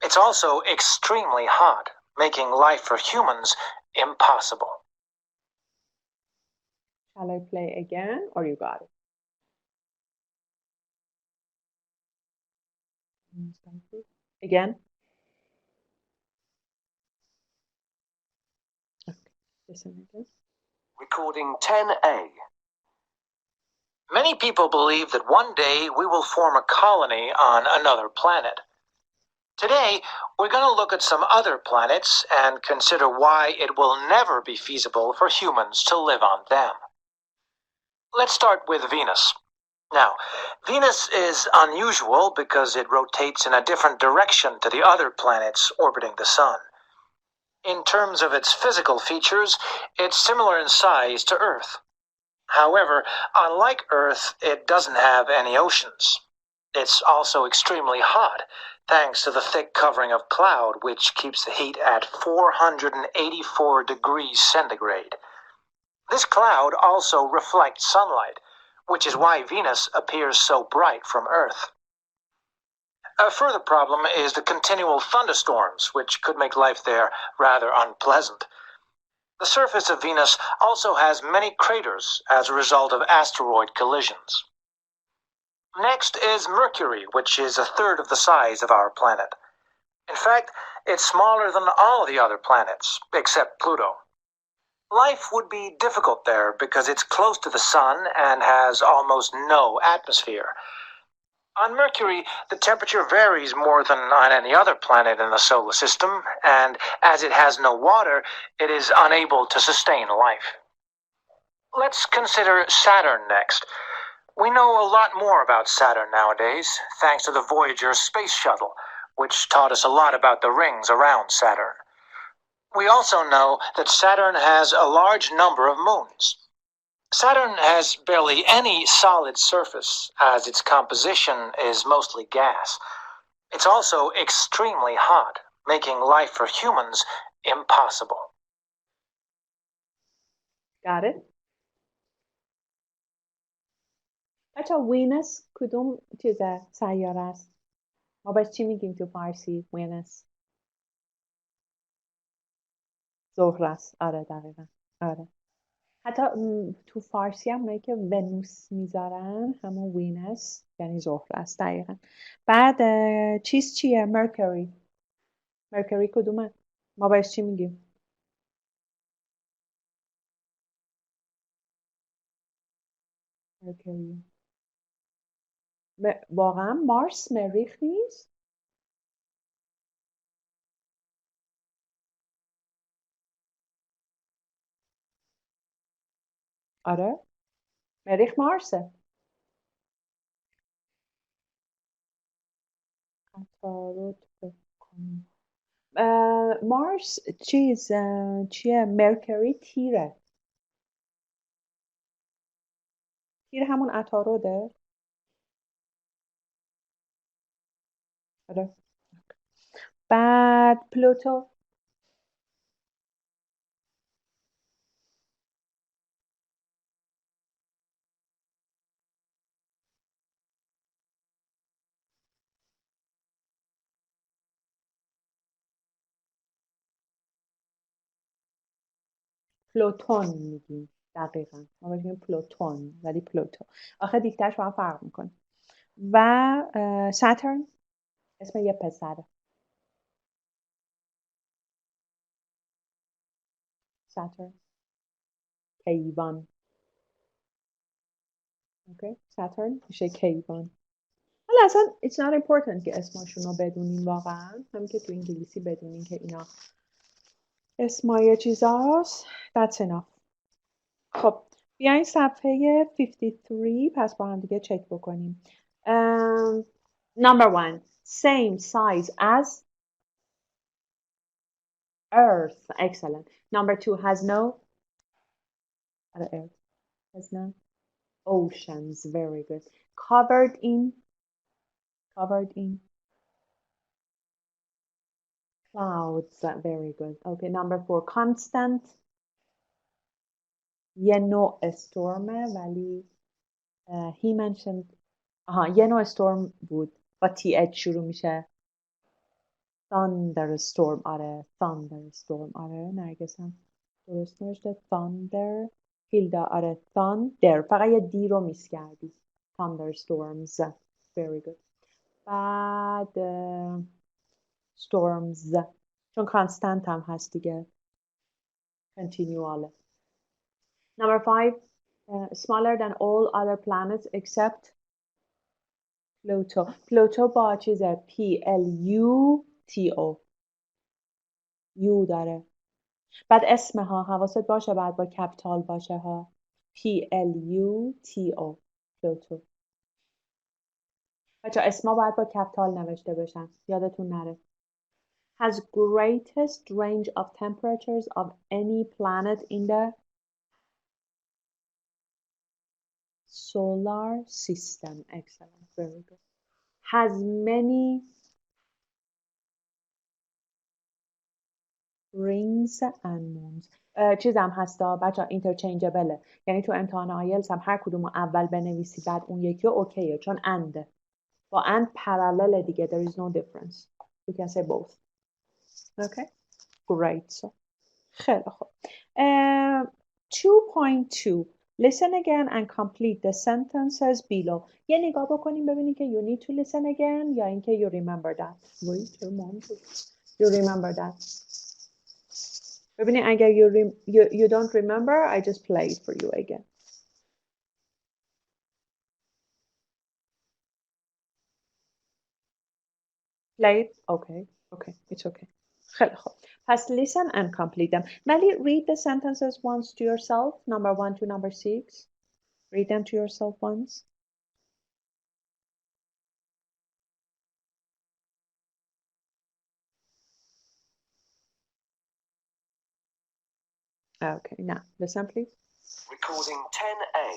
It's also extremely hot, making life for humans impossible. Shall I play again or you got it? Again? Okay, listen again. Recording 10A. Many people believe that one day we will form a colony on another planet. Today, we're going to look at some other planets and consider why it will never be feasible for humans to live on them. Let's start with Venus. Now, Venus is unusual because it rotates in a different direction to the other planets orbiting the Sun. In terms of its physical features, it's similar in size to Earth. However, unlike Earth, it doesn't have any oceans. It's also extremely hot, thanks to the thick covering of cloud, which keeps the heat at 484 degrees centigrade. This cloud also reflects sunlight, which is why Venus appears so bright from Earth. A further problem is the continual thunderstorms, which could make life there rather unpleasant. The surface of Venus also has many craters as a result of asteroid collisions. Next is Mercury, which is a third of the size of our planet. In fact, it's smaller than all the other planets, except Pluto. Life would be difficult there because it's close to the Sun and has almost no atmosphere. On Mercury, the temperature varies more than on any other planet in the solar system, and as it has no water, it is unable to sustain life. Let's consider Saturn next. We know a lot more about Saturn nowadays, thanks to the Voyager space shuttle, which taught us a lot about the rings around Saturn. We also know that Saturn has a large number of moons. Saturn has barely any solid surface, as its composition is mostly gas. It's also extremely hot, making life for humans impossible. Got it? بچه وینس کدوم سیاره است؟ ما بهش چی میگیم تو فارسی؟ وینس زهره است. آره دقیقا. آره. حتی تو فارسی هم اونایی که ونوس میذارن همون وینس یعنی زهره است دقیقا. بعد چیز چیه؟ مرکوری. مرکوری کدومه؟ ما بهش چی میگیم؟ مرکوری. واقعا مارس مریخ نیست؟ آره مریخ مارسه. عطارد بکنم. مارس چیه؟ مرکوری تیره. تیر همون عطارده؟ آره. بعد پلوتو. پلوتون میگیم دقیقا. ما میگیم پلوتون ولی پلوتو. آخه دیکترش با هم فرق میکنه. و ساترن اسم یه پسره. ساترن کیوان. اوکی ساترن میشه کیوان. حالا اصلا it's not important که اسمشون رو بدونیم واقعا. همین که تو انگلیسی بدونیم که اینا اسمای چیزاست. That's enough. خب بیاین صفحه 53 پس با هم دیگه چک بکنیم. Number 1 same size as Earth. Excellent. Number 2 has no Earth has no oceans. Very good. Covered in clouds. Very good. Okay, number 4 constant. یه نوع استورمه ولی he mentioned یه نوع استورم بود با th شروع میشه. thunderstorm. آره thunderstorm. آره نرگس هم درست نوشته thunder. هیلدا آره thunder. فقط یه دی رو میس کردی. thunderstorms. very good. بعد storms چون constant هم هست دیگه continual. Number 5 smaller than all other planets except Pluto. Pluto با چیزه Pluto U داره. بعد اسمها حواست باشه بعد با کپیتال باشه ها. Pluto Pluto. بچه اسما باید با کپتال نوشته بشن یادتون نره. Has greatest range of temperatures of any planet in the solar system. Excellent. Very good. Has many rings and moons. چیزم هستا بچه اینترچنجبله، یعنی تو امتحان آیلتس هم هر کدوم اول بنویسی بعد اون یکی اوکیه چون انده با اند پرالل دیگه. There is no difference. You can say both. Okay. Great. خیلی خوب. 2.2 Listen again and complete the sentences below. یه نگاه بکنیم ببینید که you need to listen again یا اینکه you remember that. Wait a moment. You remember that. ببینید اگر you don't remember, I just play it for you again. Play it? Okay. Okay. It's okay. خیلی خوب. پس listen and complete them. ولی read the sentences once to yourself. Number 1 to number 6. Read them to yourself once. Okay, now listen please. Recording 10A.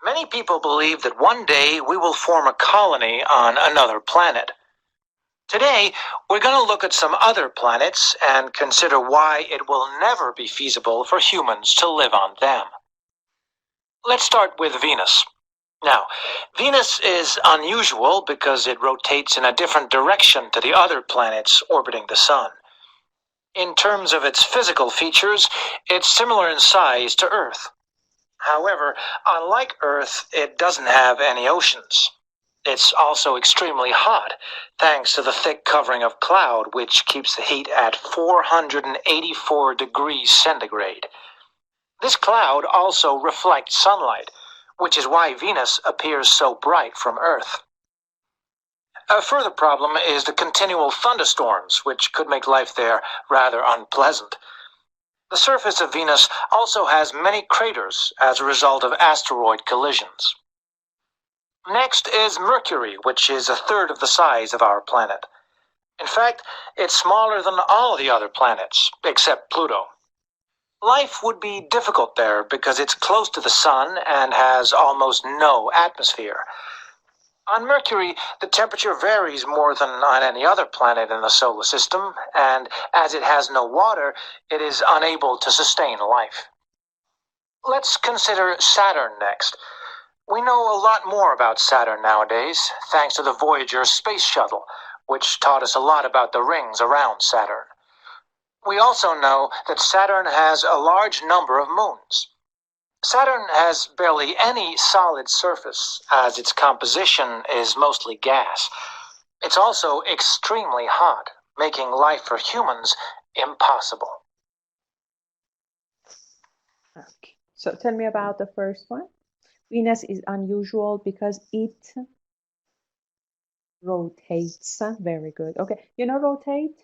Many people believe that one day we will form a colony on another planet. Today, we're going to look at some other planets and consider why it will never be feasible for humans to live on them. Let's start with Venus. Now, Venus is unusual because it rotates in a different direction to the other planets orbiting the Sun. In terms of its physical features, it's similar in size to Earth. However, unlike Earth, it doesn't have any oceans. It's also extremely hot, thanks to the thick covering of cloud, which keeps the heat at 484 degrees centigrade. This cloud also reflects sunlight, which is why Venus appears so bright from Earth. A further problem is the continual thunderstorms, which could make life there rather unpleasant. The surface of Venus also has many craters as a result of asteroid collisions. Next is Mercury, which is a third of the size of our planet. In fact, it's smaller than all the other planets, except Pluto. Life would be difficult there because it's close to the Sun and has almost no atmosphere. On Mercury, the temperature varies more than on any other planet in the solar system, and as it has no water, it is unable to sustain life. Let's consider Saturn next. We know a lot more about Saturn nowadays, thanks to the Voyager space shuttle, which taught us a lot about the rings around Saturn. We also know that Saturn has a large number of moons. Saturn has barely any solid surface, as its composition is mostly gas. It's also extremely hot, making life for humans impossible. Okay. So tell me about the first one. Venus is unusual because it rotates. Very good. Okay. You know rotate?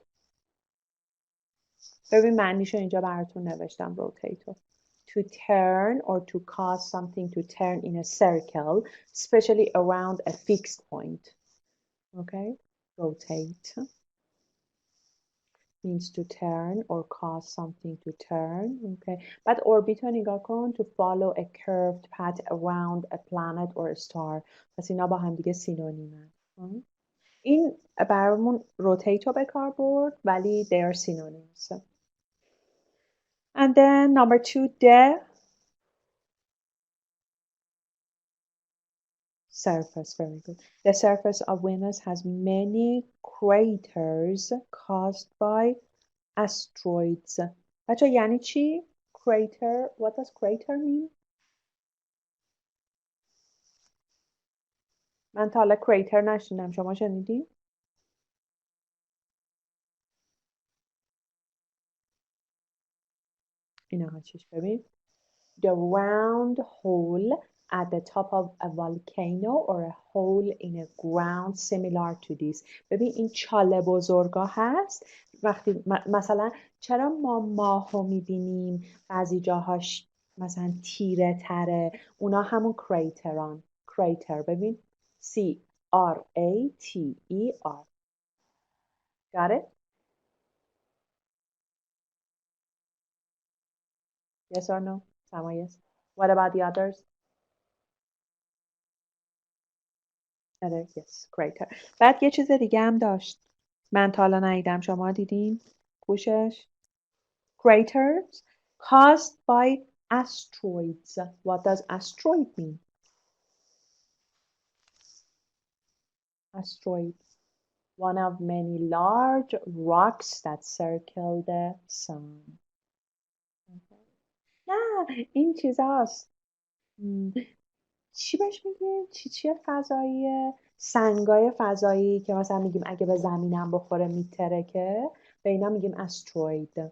ببین معنیشو اینجا براتون نوشتم rotate. To turn or to cause something to turn in a circle, especially around a fixed point. Okay? Rotate means to turn or cause something to turn. Okay? But orbit رو نگاه کن to follow a curved path around a planet or a star. پس اینا با هم دیگه سینونیمن. این برامون rotate رو به کار برد ولی they are synonyms. And then number 2, the surface. Very good. The surface of Venus has many craters caused by asteroids. بچه یعنی چی؟ Crater. What does crater mean? من تا حالا crater نشنیدم. شما شنیدی؟ اینا چیش ببین. The round hole at the top of a volcano or a hole in a ground similar to this. ببین این چاله بزرگا هست. وقتی مثلا چرا ما ماهو میبینیم بعضی جاهاش مثلا تیره تره، اونا همون کریتران. کریتر ببین C-R-A-T-E-R. Got it? Yes or no? Sama, yes. What about the others? Other, yes. Greater. بعد یه چیز دیگه هم داشت. من تا حالا ندیدم. شما دیدین؟ گوشش؟ Craters caused by asteroids. What does asteroid mean? Asteroid. One of many large rocks that circle the sun. نه این چیزاست. چی بهش میگیم؟ چیه فضاییه؟ سنگای فضایی که مثلا میگیم اگه به زمینم بخوره میترکه، به اینا میگیم استروید.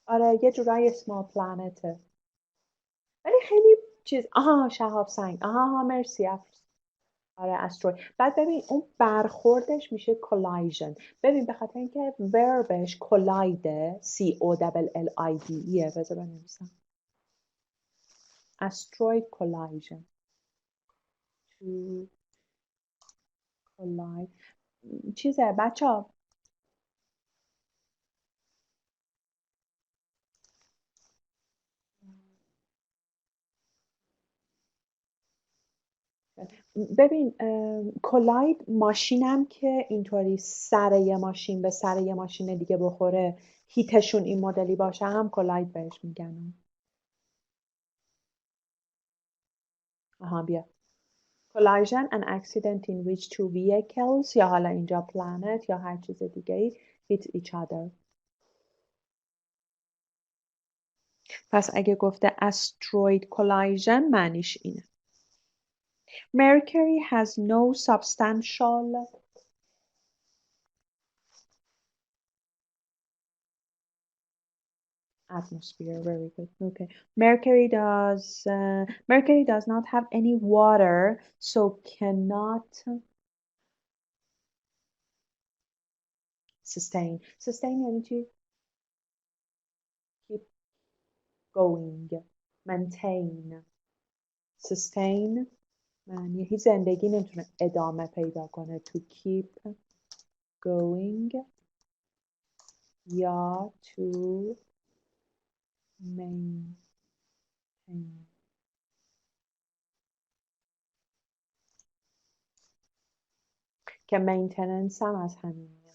آره یه جورایی اسمال پلنته. ولی خیلی چیز شهاب سنگ. مرسی افروز. آره استروید. بعد ببین اون برخوردش میشه کولایژن. ببین به خاطر اینکه وربش کولایده COLLIDE بذار بنویسم. استروید کولایژن. To collide. چیزه بچه ها ببین کلاید ماشینم که اینطوری سر یه ماشین به سر یه ماشین دیگه بخوره هیتشون این مدلی باشه هم کلاید بهش میگن. بیا collision an accident in which two vehicles یا حالا اینجا planet یا هر چیز دیگه ای hit each other. پس اگه گفته asteroid collision معنیش اینه. Mercury has no substantial atmosphere. Very good. Okay. Mercury does not have any water, so cannot sustain. Sustain یعنی چی؟ Keep going. Maintain. Sustain معنی هیچ زندگی نمیتونه ادامه پیدا کنه. To keep going یا to maintain. که maintenance هم از همین میاد.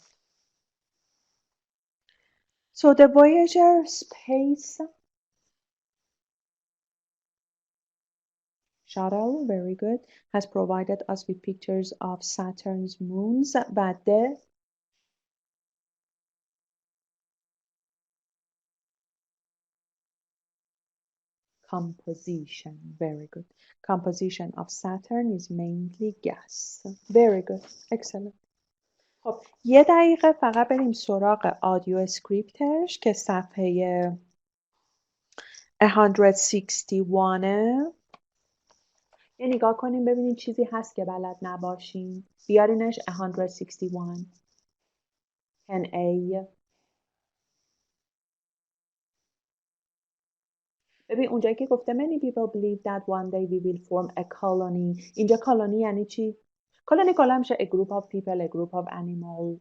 So the Voyager space shuttle, very good, has provided us with pictures of Saturn's moons, but the composition, very good. Composition of Saturn is mainly gas. Very good. Excellent. خب یه دقیقه فقط بریم سراغ آدیو اسکریپتش که صفحه 161 یه نگاه کنیم ببینیم چیزی هست که بلد نباشیم. بیارینش 161 10A. ببین اونجایی که گفته many people believe that one day we will form a colony. اینجا کالونی یعنی چی؟ کالونی کلا میشه a group of people, a group of animals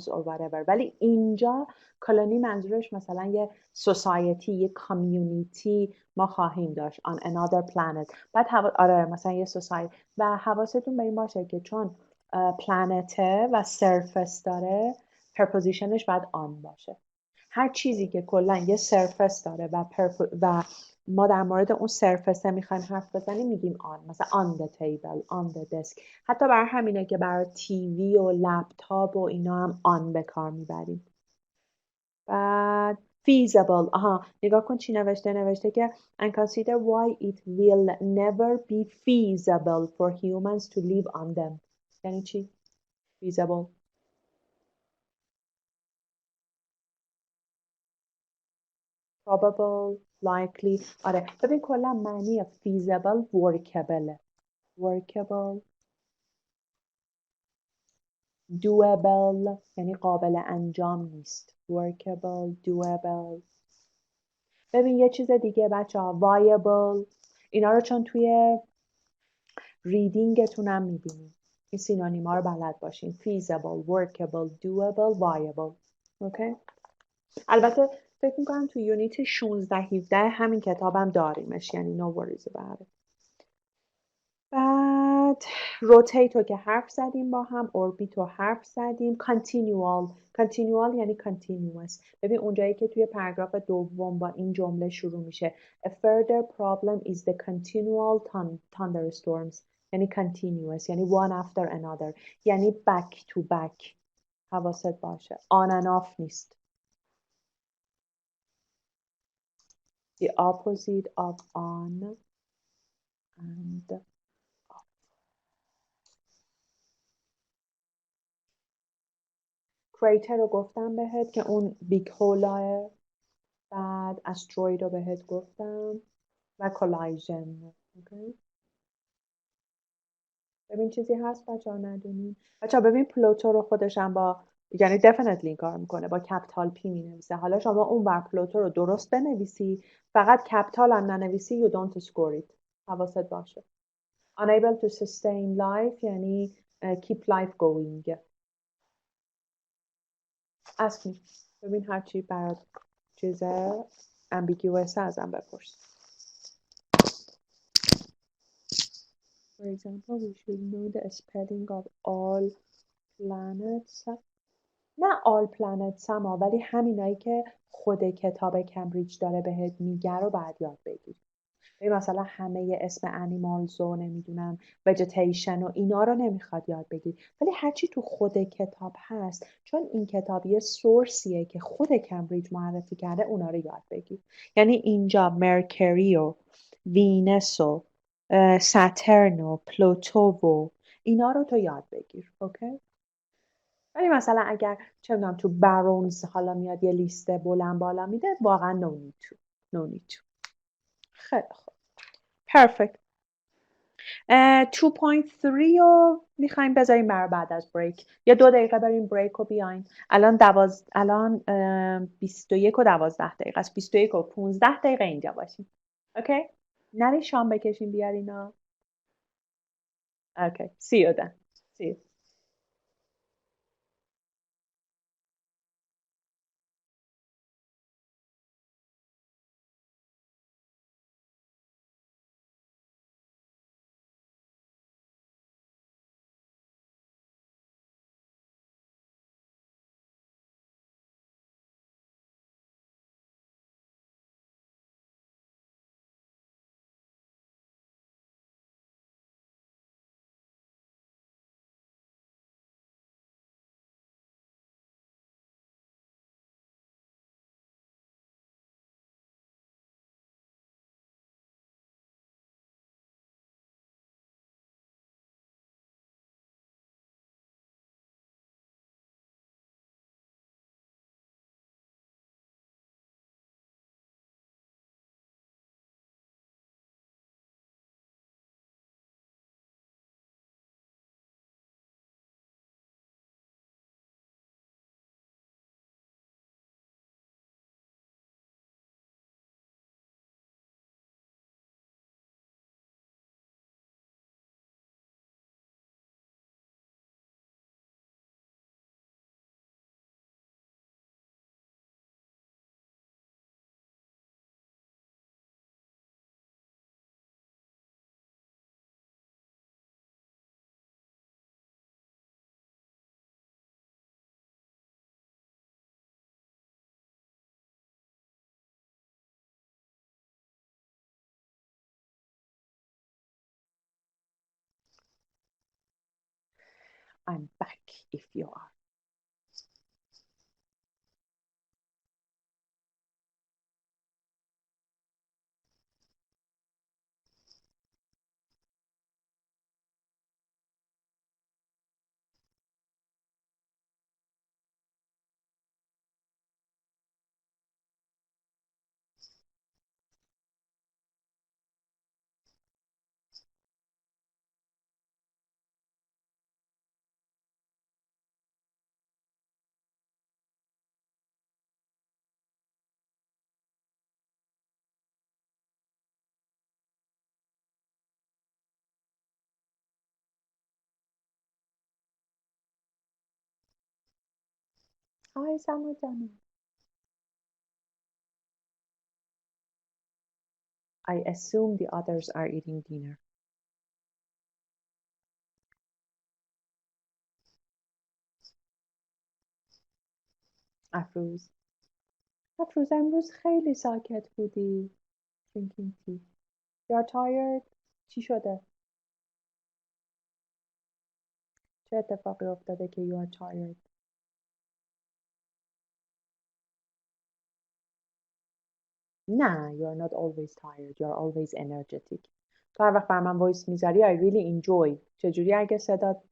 or whatever. ولی اینجا کالونی منظورش مثلا یه سوسایتی، یه کامیونیتی ما خواهیم داشت on another planet. بعد آره مثلا یه سوسایتی و حواستون به این باشه که چون پلنته و سرفس داره پرپوزیشنش باید آن باشه. هر چیزی که کلا یه سرفس داره و ما در مورد اون سرفسه میخوایم حرف بزنیم میگیم آن. مثلا on the table, on the desk. حتی برای همینه که برای تیوی و لپتاپ و اینا هم آن به کار میبریم. بعد feasible. نگاه کن چی نوشته که and consider why it will never be feasible for humans to live on them. یعنی چی؟ feasible. probable, likely. آره ببین کلا معنی feasible workable. workable doable یعنی قابل انجام نیست. workable doable. ببین یه چیز دیگه بچه ها viable. اینا رو چون توی ریدینگتون هم میبینیم. این سینونیما رو بلد باشین. feasible, workable, doable, viable. اوکی؟ البته فکر میکنم تو یونیت 16-17 همین کتابم داریمش، یعنی no worries about it. بعد روتیت رو که حرف زدیم با هم، اوربیت رو حرف زدیم، کانتینوال یعنی continuous. ببین اونجایی که توی پاراگراف دوم با این جمله شروع میشه a further problem is the continual thunderstorms، یعنی continuous، یعنی one after another، یعنی back to back. حواست باشه on and off نیست. the opposite of on and کریتر رو گفتم بهت که اون بیگ هولاه. بعد استروید رو بهت گفتم و کلایژن. اوکی. ببین چیزی هست بچه ها ندونیم. بچه ها ببین پلوتو رو خودشم با، یعنی definitely این کار میکنه، با کپیتال پی می نویسه. حالا شما اون بر پلوتو رو درست بنویسی، فقط کپیتال هم ننویسی you don't score it. حواست باشه. unable to sustain life یعنی keep life going. ask me. ببین هرچی برات چیزه ambiguous ازم بپرس. For example, we should know the spelling of all planets. نه all planets هم، ولی همینایی که خود کتاب کمبریج داره بهت میگه رو باید یاد بگیری. مثلا همه اسم انیمالز و نمیدونم وجتیشن و اینا رو نمیخواد یاد بگیری، ولی هرچی تو خود کتاب هست، چون این کتاب یه سورسیه که خود کمبریج معرفی کرده، اونا رو یاد بگیر. یعنی اینجا مرکوری و وینس و ساترن و پلوتو و اینا رو تو یاد بگیر. اوکی؟ ولی مثلا اگر چه میدونم تو برونز حالا میاد یه لیست بلند بالا میده، واقعا no need to. خیلی خوب. Perfect. 2.3 رو میخوایم بذاریم برای بعد از بریک. یا 2 دقیقه بریم بریک رو بیاین. الان 21 و 12 دقیقه است. 21 و 15 دقیقه اینجا باشیم. اوکی؟ نری شام بکشیم بیارینا. اوکی. See you then. See you. I'm back if you are. های سما جانم. I assume the others are eating dinner. افروز امروز خیلی ساکت بودی. Drinking tea. You're tired. چی شده؟ چه اتفاقی افتاده که you are tired؟ نه you're not always tired. You're always energetic. تو هر وقت بر من وایس میذاری I really enjoy. چجوری اگه صدات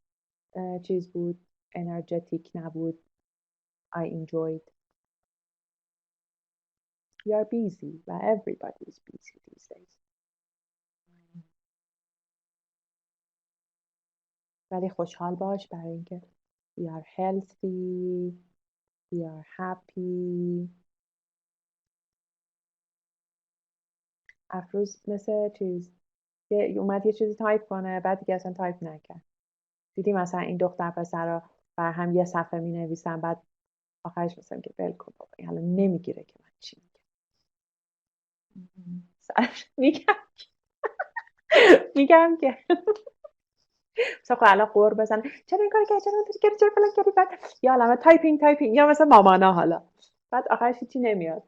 چیز بود energetic نبود I enjoyed. You're busy و everybody is busy these days. ولی خوشحال باش برای اینکه we are healthy, we are happy. افروز مثل چیز اومد یه چیزی تایپ کنه بعد دیگه اصلا تایپ نکرد. دیدی مثلا این دختر پسر رو بر هم یه صفحه می نویسن بعد آخرش مثلا که ول کن بابا این الان نمیگیره که من چی میگم میگم که مثلا الان قور بزنه چرا این کار کردی چرا فلان کردی بعد یا علامه تایپینگ یا مثلا مامانا حالا بعد آخرش هیچی نمیاد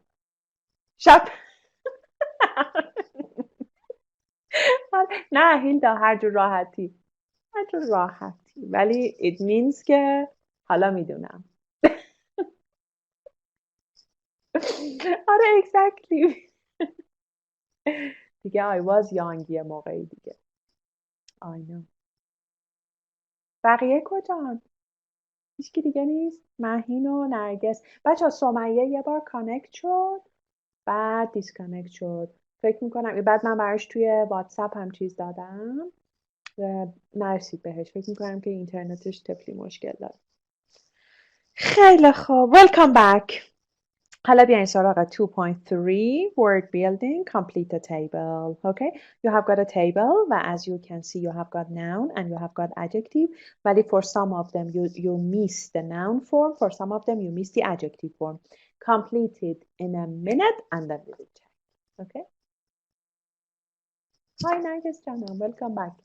شب نه هیلدا هر جور راحتی ولی it means که حالا میدونم آره exactly دیگه I was young یه موقعی دیگه I know. بقیه کجان؟ هیچکی دیگه نیست؟ مهین و نرگس بچه ها سمیه یه بار کانکت شد بعد دیسکانکت شد فکر میکنم بعد من براش توی واتساپ هم چیز دادم نرسید بهش فکر میکنم که اینترنتش طفلی مشکل داره خیلی خوب welcome back حالا بیاین سراغ 2.3 word building complete the table okay you have got a table و as you can see you have got noun and you have got adjective ولی for some of them you miss the noun form for some of them you miss the adjective form complete it in a minute and then we will check okay hi Nargis Janam welcome back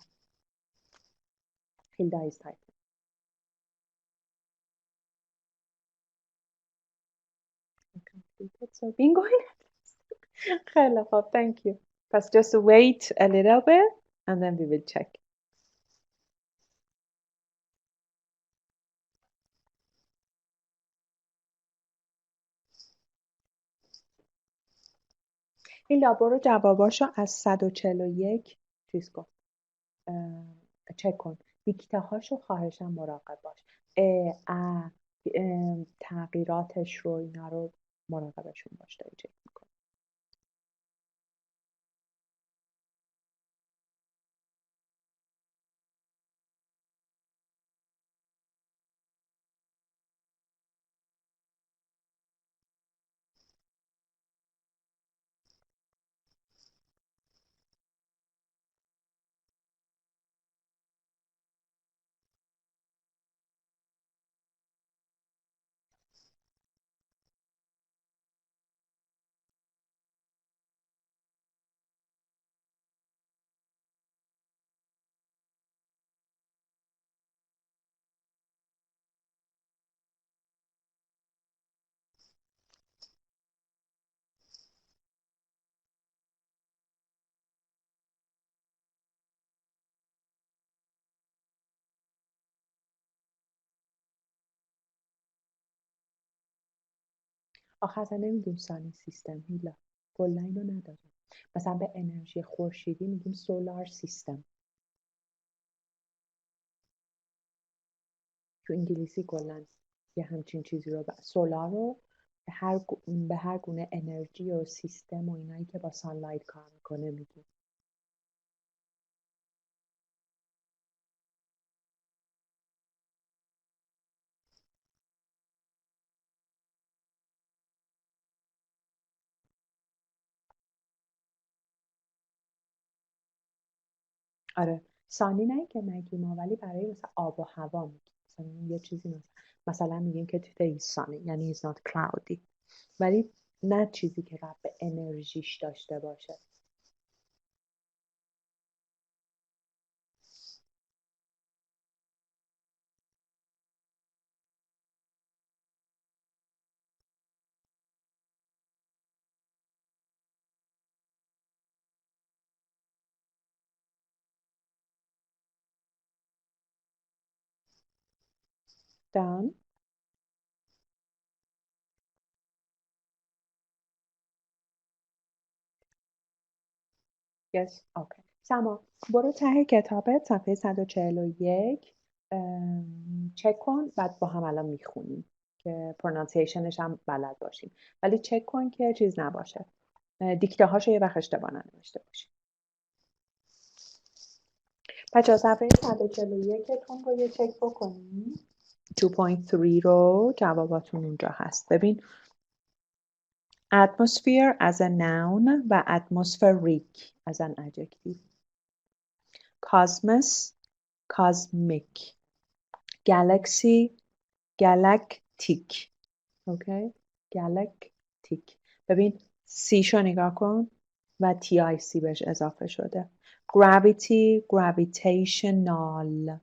Hilda is typing completed so bingo خیلی خوب thank you پس just wait a little bit and then we will check این لابو رو جواباشو از 141 چیز کن چک کن دیکته هاشو خواهشم مراقب باش تغییراتش رو اینا رو مراقبشون باش داری چک میکن آخه اصلا نمیگیم سانی سیستم هیلا کلا اینو نداریم مثلا به انرژی خورشیدی میگیم سولار سیستم تو انگلیسی کلا یه همچین چیزی رو سولار رو به هر گونه انرژی و سیستم و اینایی که با سانلایت کار میکنه میگیم آره سانی نه که نگیم ولی برای مثلا آب و هوا میگیم یه چیزی مثلا میگیم که today is sunny یعنی it's not cloudy، ولی نه چیزی که ربط به انرژیش داشته باشه. done. Yes. Okay. سما برو ته کتابت صفحه 141 چک کن، بعد با هم الان میخونیم که پرونانسیشنش هم بلد باشیم، ولی چک کن که چیز نباشه، دیکته هاشو یه وقت اشتباه ننوشته باشیم. بچه صفحه 141 تون رو یه چک بکنیم. 2.3 رو جواباتون اونجا هست. ببین atmosphere as a noun و atmospheric as an adjective. cosmos cosmic. galaxy galactic. اوکی galactic. ببین سی شو نگاه کن و TIC بهش اضافه شده. gravity gravitational.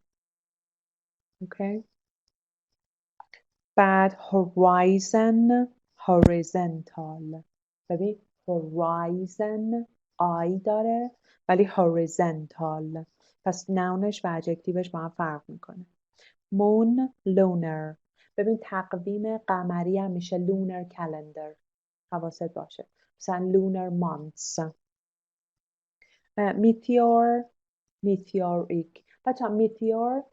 اوکی بعد horizon horizontal. ببین horizon I داره ولی horizontal، پس نونش و adjectiveش با هم فرق میکنه. moon lunar. ببین تقویم قمری هم میشه lunar calendar، حواست باشه، مثلا lunar months. meteor meteoric. بچه meteor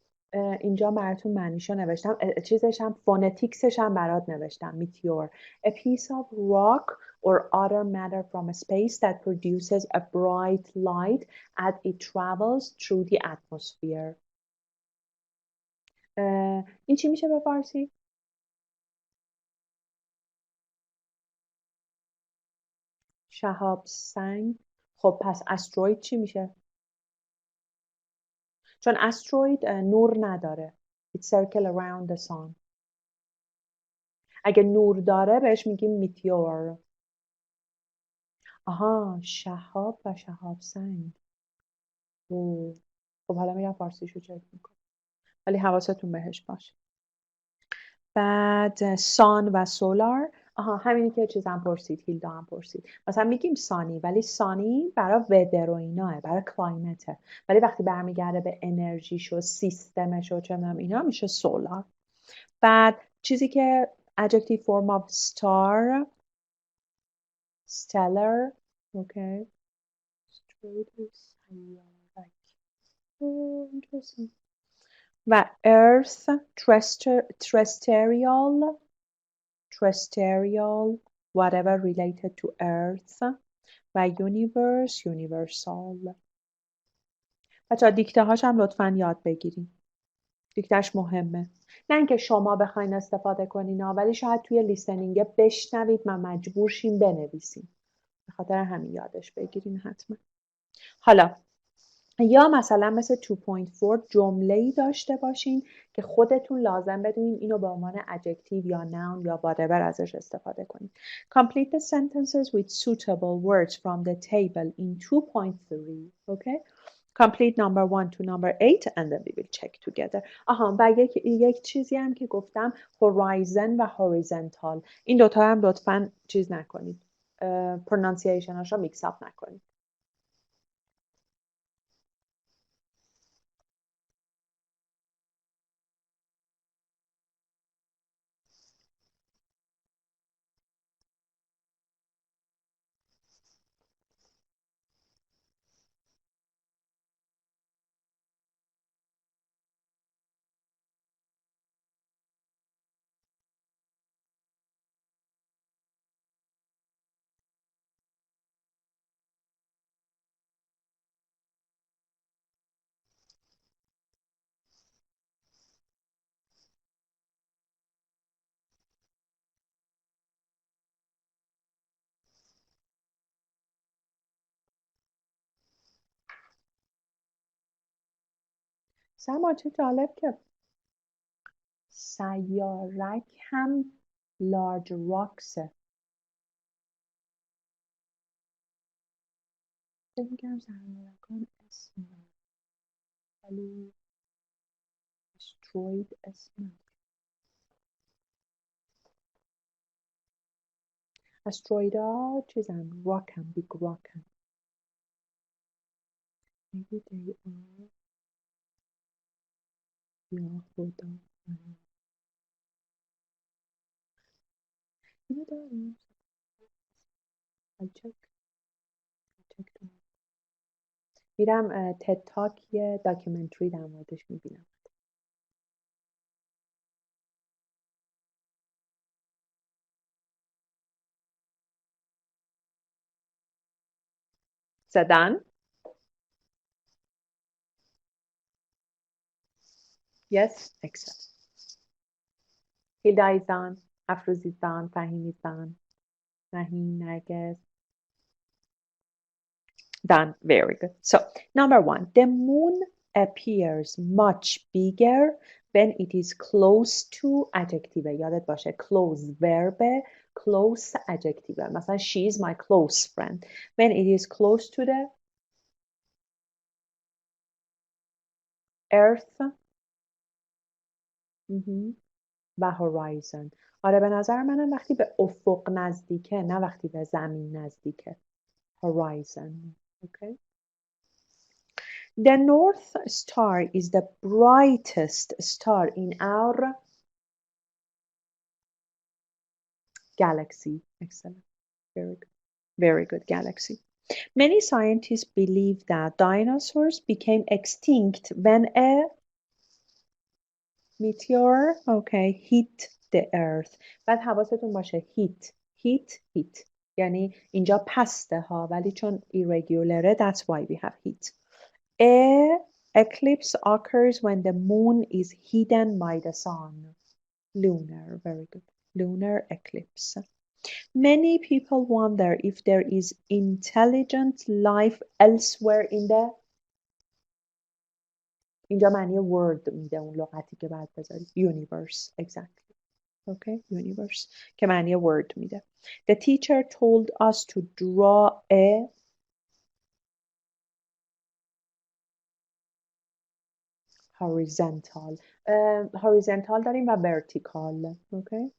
اینجا براتون معنیشو نوشتم، چیزش هم فونتیکسش هم برات نوشتم. meteor a piece of rock or other matter from space that produces a bright light as it travels through the atmosphere. این چی میشه به فارسی؟ شهاب سنگ. خب پس استروید چی میشه؟ چون استروید نور نداره. It circle around the sun. اگه نور داره بهش میگیم میتیور. آها شهاب و شهاب سنگ. خب حالا میرم فارسیشو چک میکنم، ولی حواستون بهش باشه. بعد سان و سولار. آها همینی که چیزم پرسید، هیلدا هم پرسید. مثلا میگیم سانی، ولی سانی برای ودر و ایناه، برای کلایمته، ولی وقتی برمیگرده به انرژیش و سیستمش و چه میدونم اینا میشه سولار. بعد چیزی که adjective form of star stellar. اوکی و earth terrestrial terrestrial whatever related to earth و universe universal. بچه‌ها دیکته هاش هم لطفاً یاد بگیریم، دیکتهش مهمه، نه اینکه شما بخواین استفاده کنین ولی شاید توی لیسنینگ بشنوید و مجبور شین بنویسین، به خاطر همین یادش بگیرین حتما. حالا یا مثلا مثل 2.4 جمله‌ای داشته باشین که خودتون لازم بدونین اینو به عنوان adjective یا noun یا whatever ازش استفاده کنین. Complete the sentences with suitable words from the table in 2.3. Okay? Complete number 1 to number 8 and then we will check together. آها و یک چیزی هم که گفتم horizon و horizontal، این دوتا هم لطفاً چیز نکنید، pronunciationش رو mix up نکنید. سما چه جالب که سیارک هم large rocks. فکر می‌کردم سیارکان اسم ولی asteroid اسم استرویدا چیزن راکن بیگ راکن maybe they are یا خدا اینو داریم I'll check میرم تد تاک یه داکیومنتری در موردش میبینم Done? Yes? Excellent. Hilda is done. Afroz is done. Fahim is done. Mahim, Narges. Done. Very good. So, number one, the moon appears much bigger when it is close to adjective. یادت باشه close verb, close adjective. مثلا she is my close friend. When it is close to the earth و horizon. آره به نظر منم وقتی به افق نزدیکه نه وقتی به زمین نزدیکه. Horizon. Okay. The North Star is the brightest star in our galaxy. Excellent. Very good. Very good galaxy. Many scientists believe that dinosaurs became extinct when a meteor, okay, hit the earth. بعد حواستون باشه hit. یعنی اینجا پسته ها ولی چون irregular that's why we have hit. A eclipse occurs when the moon is hidden by the sun. Lunar, very good. Lunar eclipse. Many people wonder if there is intelligent life elsewhere in the اینجا معنی word میده اون لغتی که بعد بذاری universe exactly okay universe که معنی word میده the teacher told us to draw a horizontal horizontal داریم و vertical okay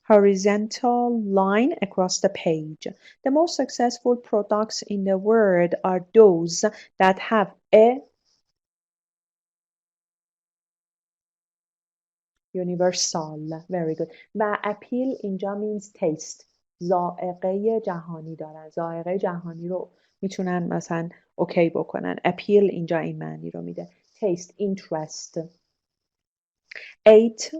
horizontal line across the page. The most successful products in the world are those that have a universal. Very good. و appeal اینجا means taste. ذائقه جهانی دارن. ذائقه جهانی رو میتونن مثلا اوکی بکنن. appeal اینجا این معنی رو میده. taste, interest. 8.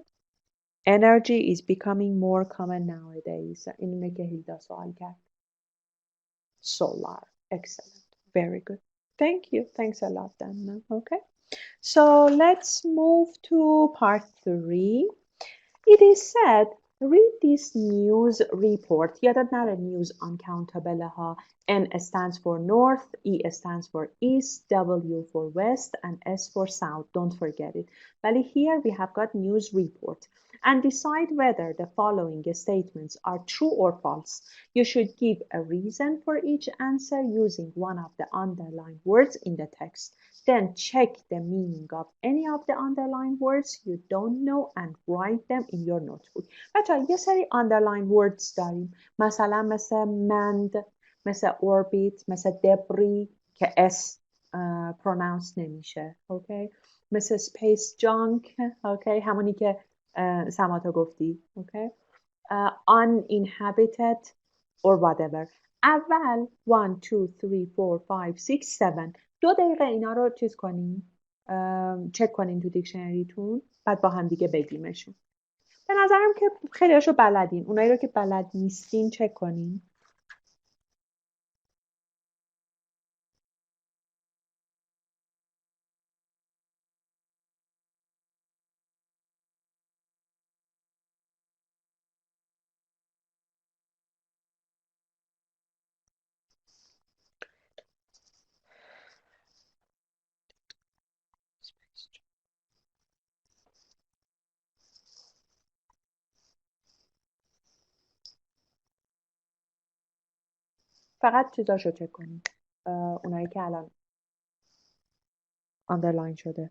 Energy is becoming more common nowadays. اینه که هیلدا سوال کرد. Solar. Excellent. Very good. Thank you. Thanks a lot, Dana. Okay. So let's move to part 3. It is said, read this news report. یادت نره news uncountable ها. N stands for north, E stands for east, W for west, and S for south. Don't forget it. But here we have got news report. And decide whether the following statements are true or false. You should give a reason for each answer using one of the underlined words in the text. Then check the meaning of any of the underlined words you don't know and write them in your notebook. بچه‌ها یه سری underlined words داریم. مثلا مثل mend، مثل orbit، مثل debris که S pronounce نمیشه. Okay? مثل space junk. Okay? همونی که سماتا گفتی. Okay? Uninhabited or whatever. اول 1, 2, 3, 4, 5, 6, 7 2 دقیقه اینا رو چیز کنین چک کنین تو دیکشنریتون بعد با هم دیگه بگیمشون به نظرم که خیلی هاشو بلدین اونایی رو که بلد نیستین چک کنین فقط چیزاشو چک کنید، اونایی که الان آندرلاین شده.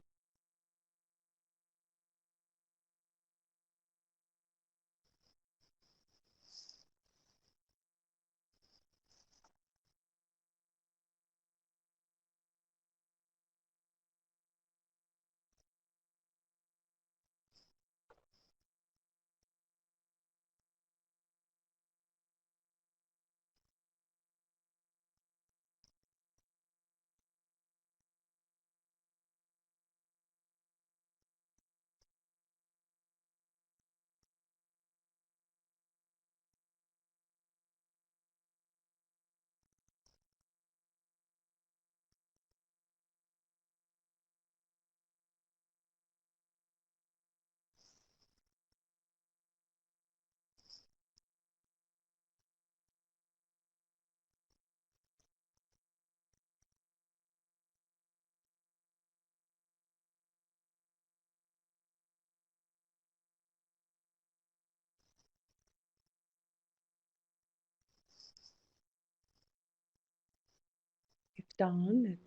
If done,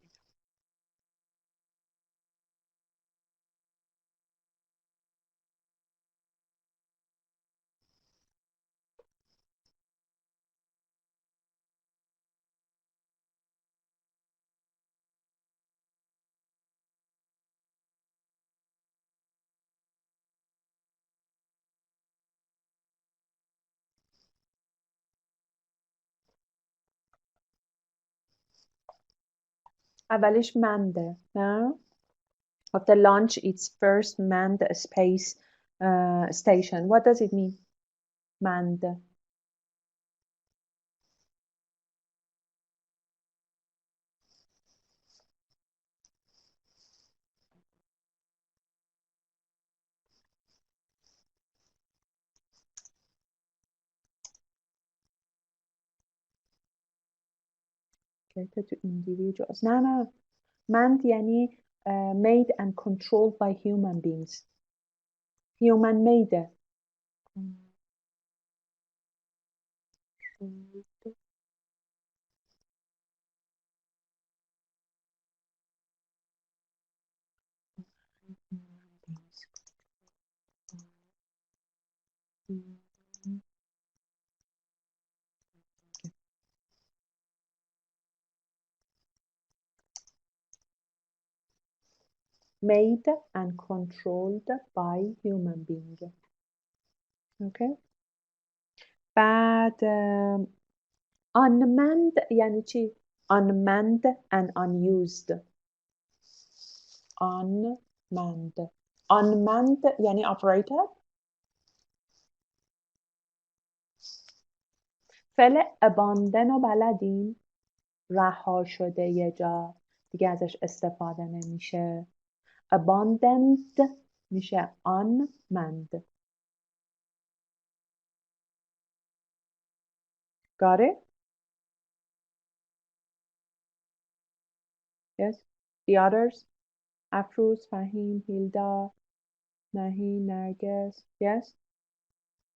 اولش منده، نه؟ After launch its first manned space station. What does it mean? Manned. To individuals. نه manned یعنی made and controlled by human beings. Human made. Made and controlled by human being. Okay. بعد unmanned یعنی چی؟ Unmanned and unused. Unmanned. Unmanned یعنی operated. فعل abandon رو بلدین؟ رها شده یه جا دیگه ازش استفاده نمیشه. Abandoned میشه unmanned. Got it? Yes. The others? افروز، فهیم، هیلدا، نهی، نرگس. Yes.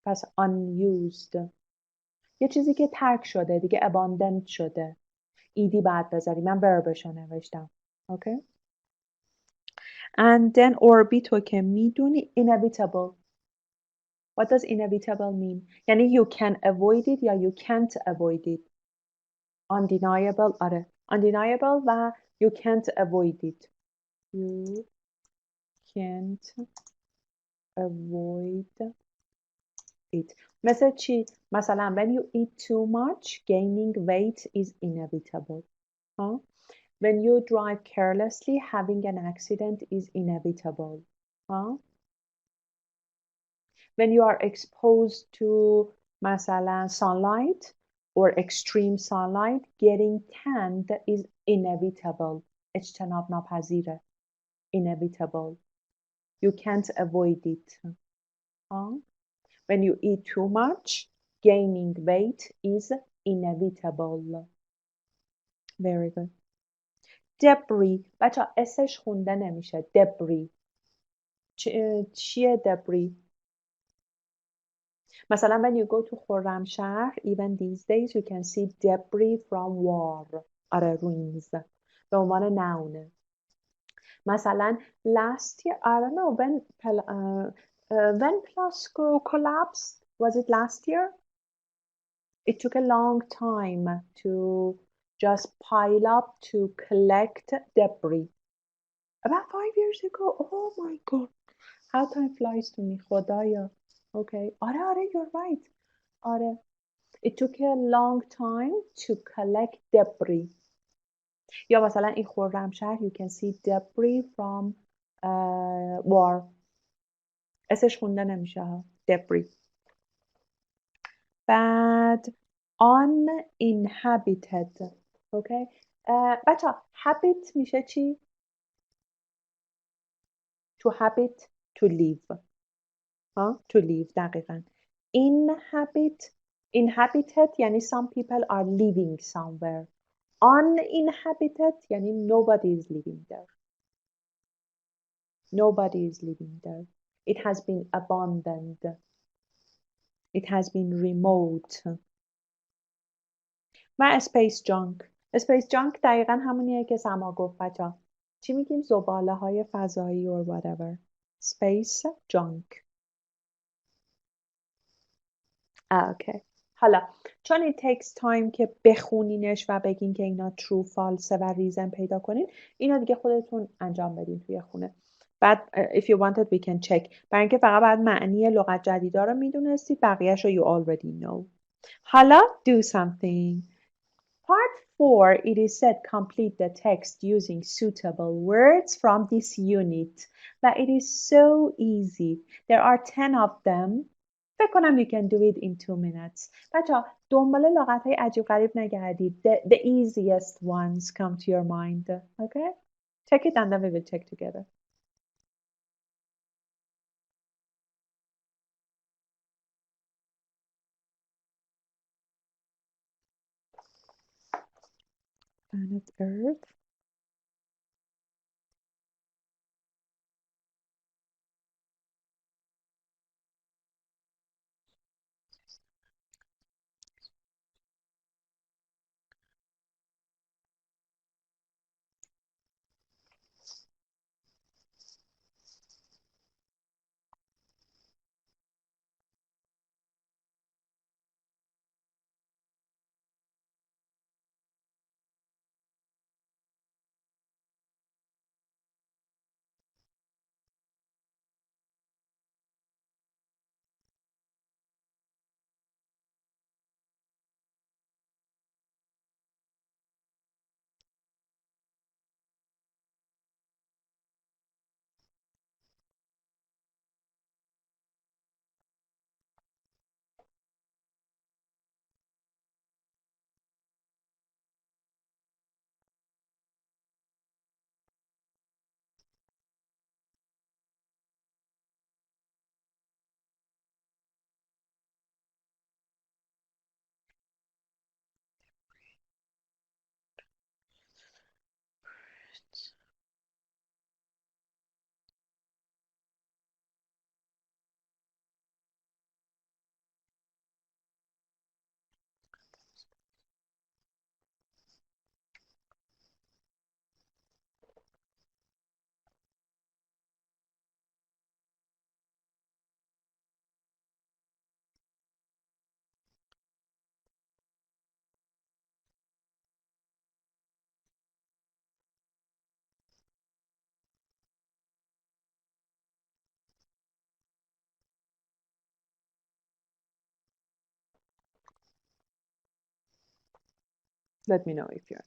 پس unused یه چیزی که ترک شده دیگه abandoned شده. ایدی بعد بذاری. من verbشو نوشتم. Okay. And then orbit رو که میدونی inevitable. What does inevitable mean? یعنی you can avoid it یا you can't avoid it. Undeniable. آره. Undeniable و you can't avoid it. You can't avoid it. مثل چی؟ مثلا when you eat too much, gaining weight is inevitable. Huh? When you drive carelessly, having an accident is inevitable. Huh? When you are exposed to مثلا sunlight or extreme sunlight, getting tanned is inevitable. اجتناب ناپذیره. Inevitable. You can't avoid it. Huh? When you eat too much, gaining weight is inevitable. Very good. Debris. بچه اسش خونده نمیشه. Debris. چیه debris؟ مثلا when you go to خرمشهر even these days you can see debris from war. آره ruins به عنوان noun. مثلا last year I don't know when Plasco collapsed, was it last year? It took a long time to just pile up to collect debris. About 5 years ago. Oh my god. How time flies to me. خدایا. Okay. آره you're right. آره. It took a long time to collect debris. یا مثلا این خرمشهر you can see debris from war. اسش خونده نمیشه ها. Debris. بعد uninhabited. Okay. بچه habit میشه چی؟ To habit, to live. To live دقیقا. Inhabited یعنی some people are living somewhere. Uninhabited یعنی nobody is living there. Nobody is living there. It has been abandoned. It has been remote. و space junk. space junk دقیقا همونیه که سما گفت بچه. چی میگیم؟ زباله های فضایی or whatever. Space junk. اوکی. حالا چون it takes time که بخونینش و بگین که اینا true false و reason پیدا کنین، اینا دیگه خودتون انجام بدین توی خونه. بعد if you wanted we can check. برای اینکه فقط باید معنی لغت جدیدا رو میدونستید، بقیهش رو you already know. حالا do something. Part 4, it is said complete the text using suitable words from this unit. But it is so easy. There are 10 of them. فکر کنم you can do it in 2 minutes. بچه دنبال لغت های عجیب غریب نگردید. The easiest ones come to your mind. Okay? Check it and then we will check together. Planet Earth. Let me know if you're done.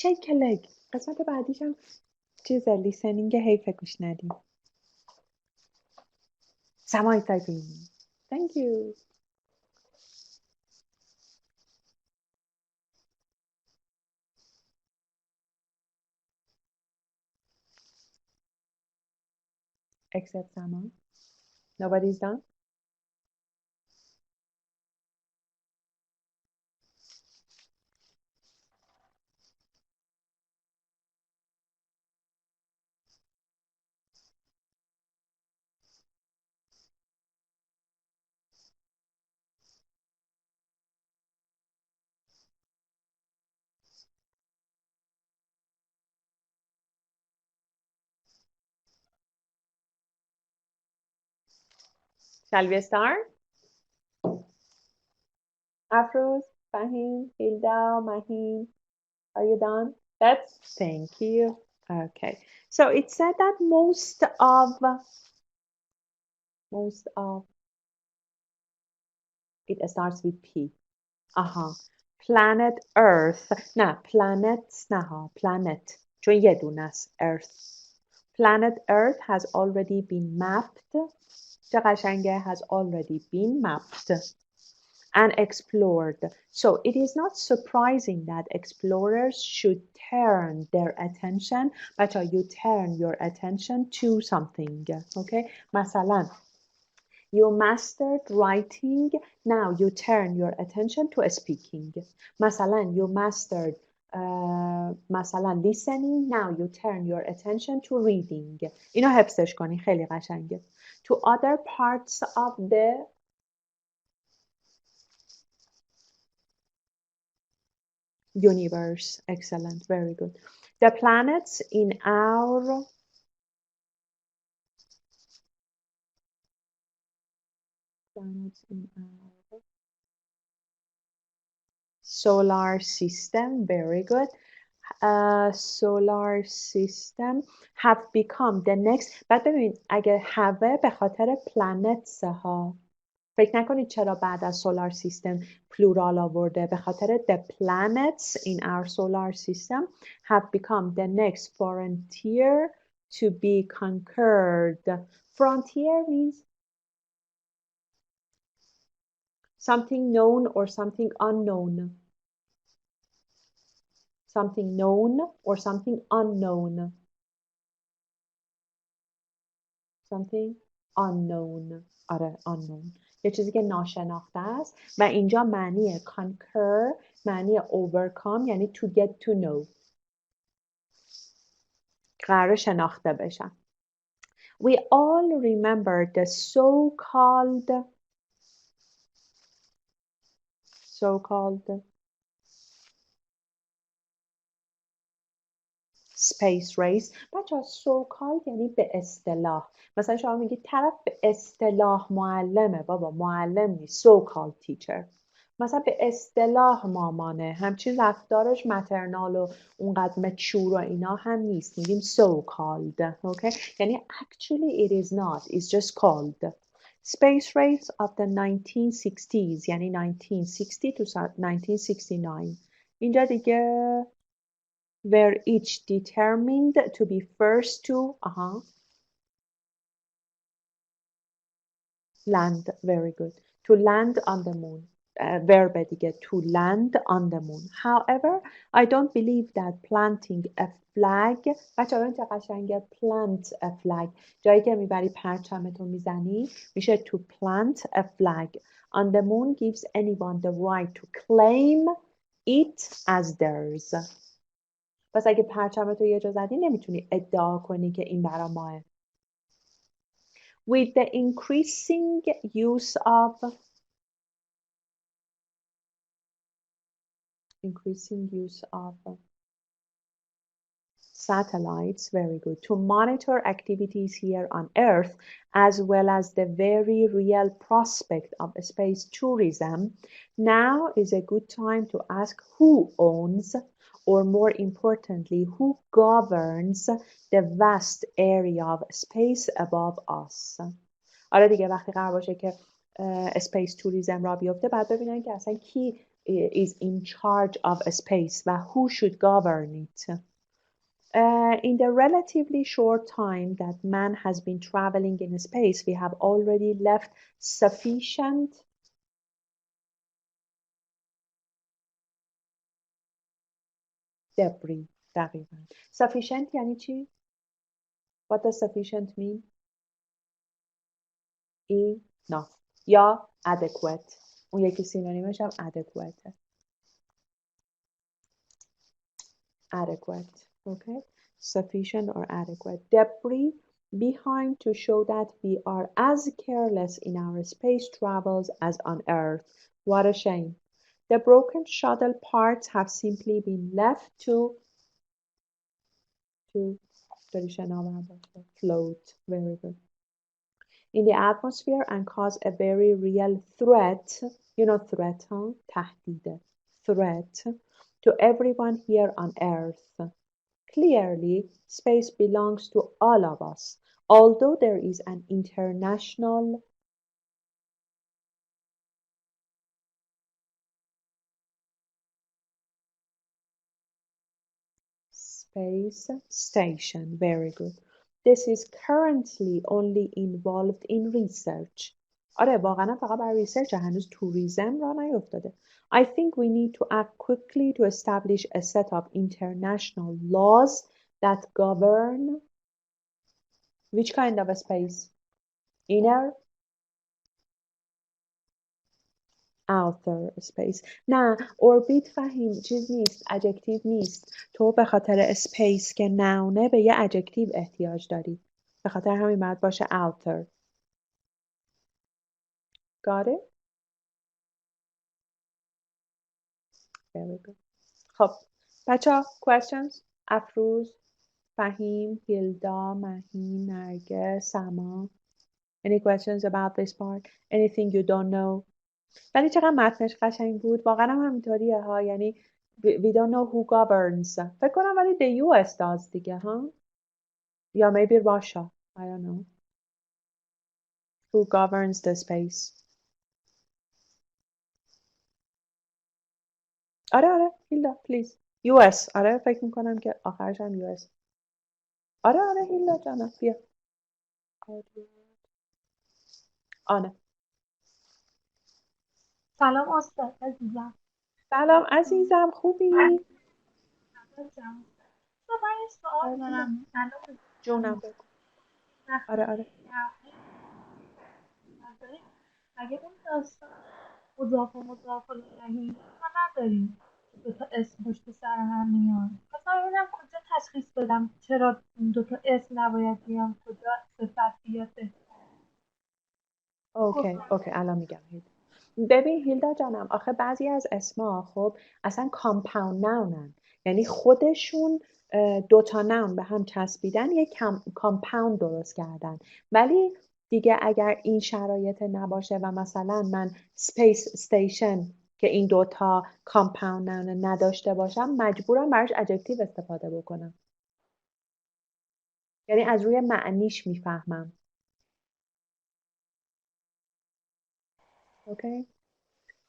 Shake a leg. قسمت بعدیش هم چیز لیسنینگ حیف گوش ندیم. سمای تایپینگ. Thank you. Except Sama. Nobody's done? Shall we start? Afruz, Fahim, Hilda, Mahim, are you done? Thank you. Okay. So it said that most of, it starts with P. Planet Earth. نه planets نه ها. Planet. چون یه دونه است. Earth. Planet Earth has already been mapped. چه قشنگه. Has already been mapped and explored. So it is not surprising that explorers should turn their attention. بچه you turn your attention to something. Okay. مثلا you mastered writing, now you turn your attention to speaking. مثلا you mastered مثلا listening, now you turn your attention to reading. اینو حفظش کنی خیلی قشنگه. To other parts of the universe. Excellent, very good. The planets in our solar system, very good. Solar system have become the next. بعد ببینید اگه have به خاطر planets ها فکر نکنید چرا بعد از solar system plural آورده. به خاطر the planets in our solar system have become the next frontier to be conquered. Frontier means something known or something unknown. Something known or something unknown. Something unknown. آره unknown. یه چیزی که ناشناخته است و اینجا معنی conquer معنی overcome یعنی to get to know. قرار شناخته بشن. We all remember the so-called space race. بچه so-called یعنی به اصطلاح. مثلا شما میگید طرف به اصطلاح معلمه. بابا معلم نیست. so-called teacher. مثلا به اصطلاح مامانه. همچین رفتارش مترنال و اونقدر مچور و اینا هم نیست. میگیم so-called. Okay? یعنی actually it is not. It's just called. Space race of the 1960s. یعنی 1960 to 1969. اینجا دیگه were each determined to be first to land. Very good. To land on the moon. Verb دیگه to land on the moon. However, I don't believe that planting a flag. بچه ها چه قشنگه plant a flag. جایی که میبری پرچمتو میزنی میشه to plant a flag on the moon gives anyone the right to claim it as theirs. پس اگه پرچمتو یه جا زدی نمیتونی ادعا کنی که این برا ماه. With the increasing use of satellites, very good, to monitor activities here on Earth, as well as the very real prospect of space tourism, now is a good time to ask who owns, or more importantly, who governs the vast area of space above us. آره دیگه وقتی قرار باشه که space tourism را بیفته بعد ببینن که اصلا کی is in charge of space و who should govern it. In the relatively short time that man has been traveling in space, we have already left sufficient debris. دقیقا. Sufficient یعنی چی؟ What does sufficient mean? Enough یا adequate. اون یکی سینونیمش هم adequate. Adequate. Okay? Sufficient or adequate. Debris behind to show that we are as careless in our space travels as on Earth. What a shame. The broken shuttle parts have simply been left to float. Very good. In the atmosphere and cause a very real threat. You know threat, huh? تهدید. Threat to everyone here on Earth. Clearly, space belongs to all of us, although there is an international space station. Very good. This is currently only involved in research. آره واقعا فقط برای ریسرچ هنوز توریسم را نیفتاده. I think we need to act quickly to establish a set of international laws that govern which kind of a space? Inner? Outer space. نه اوربیت فهیم چیز نیست ادجکتیو نیست. تو به خاطر اسپیس که نونه به یه ادجکتیو احتیاج داری. به خاطر همین باید باشه outer. Got it? Very good. خب بچه ها questions؟ افروز، فهیم، هیلدا، مهین، نرگس، سما. Any questions about this part? Anything you don't know? ولی چقدر متنش قشنگ بود. واقعا هم همینطوریه ها. یعنی we don't know who governs. فکر کنم ولی the US does دیگه ها. یا maybe Russia. I don't know. Who governs the space? آره هیلدا please. US. آره فکر میکنم که آخرش هم US. آره هیلدا جانم بیا. آنه. سلام استاد عزیزم. سلام عزیزم خوبی؟ عزیزم. تو من یه سوال دارم. الان جونم بگو. آره اگه اون داستان مضاف الیهی ما نداریم دو تا اسم پشت سر هم میان. مثلا ببینم کجا تشخیص بدم چرا این دو تا اسم نباید بیان کجا صفت بیاد بهتره. اوکی الان میگم هیلدا. ببین هیلدا جانم آخه بعضی از اسما خب اصلا کامپاوند ناونن. یعنی خودشون دو تا ناون به هم چسبیدن یک کامپاوند درست کردن. ولی دیگه اگر این شرایط نباشه و مثلا من سپیس استیشن که این دوتا کامپاوند ناون نداشته باشم مجبورم براش ادجکتیو استفاده بکنم. یعنی از روی معنیش میفهمم. اوکی؟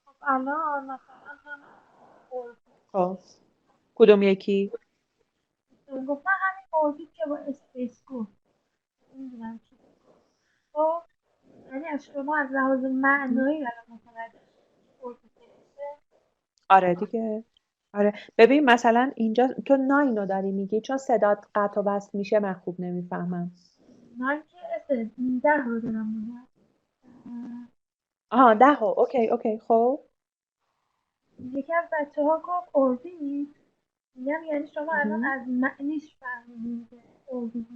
خب الان مثلا هم خب کدوم یکی؟ گفتن همین اوربیت که با اسپیس گفت نمیدونم چی خب یعنی از شما از لحاظ معنایی الان متوجه اوربیت آره دیگه. آره ببین مثلا اینجا تو ناینو داری میگی چون صدات قطع و وصل میشه من خوب نمیفهمم. من که اسه 10 رو دارم میگم. آها 10 اوکی خب یکی از بچه ها گفت اوربیت میگم یعنی شما الان از معنیش فهمیدین که اوربیت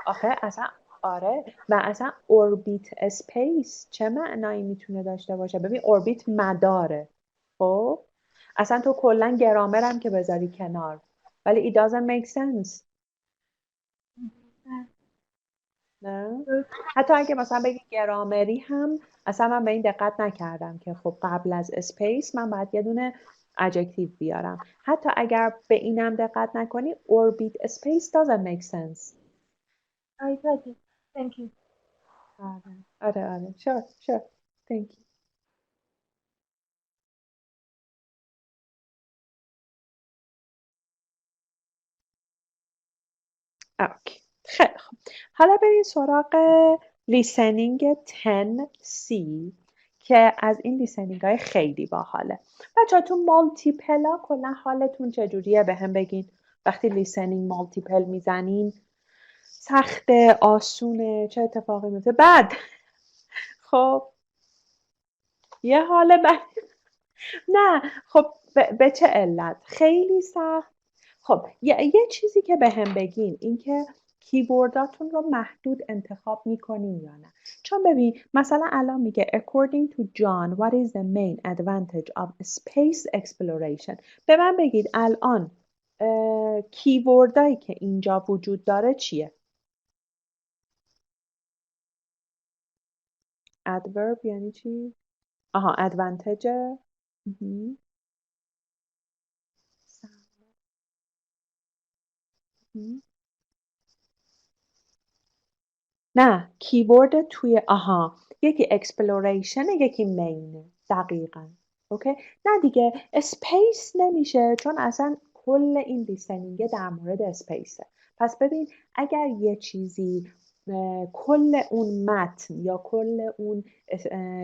آخه اصلا آره و اصلا اوربیت اسپیس چه معنایی میتونه داشته باشه. ببین اوربیت مداره خب اصلا تو کلا گرامرم که بذاری کنار ولی it doesn't make sense. نه حتی اگه مثلا بگی گرامری هم اصلا من به این دقت نکردم که خب قبل از اسپیس من باید یه دونه ادجکتیو بیارم. حتی اگر به اینم دقت نکنی orbit space doesn't make sense. I got it. Thank you. آره sure thank you. اوکی. خیلی خوب. حالا بریم سراغ لیسنینگ 10C که از این لیسنینگ های خیلی باحاله. بچه تو مالتیپلا کلا حالتون چجوریه به هم بگین. وقتی لیسنینگ مالتیپل میزنین سخته، آسونه، چه اتفاقی میفته؟ بعد خب یه حال بد. نه خب به چه علت؟ خیلی سخت. خب یه چیزی که به هم بگین این که کیبورداتون رو محدود انتخاب میکنین یا نه. چون ببین مثلا الان میگه according to John what is the main advantage of space exploration. به من بگید الان کیبوردایی که اینجا وجود داره چیه؟ adverb یعنی چی؟ آها advantage. مهم. مهم. نه کیبورد توی یکی اکسپلوریشن یکی مین. دقیقا. اوکی. نه دیگه اسپیس نمیشه چون اصلا کل این لیسنینگ در مورد اسپیسه. پس ببین اگر یه چیزی کل اون متن یا کل اون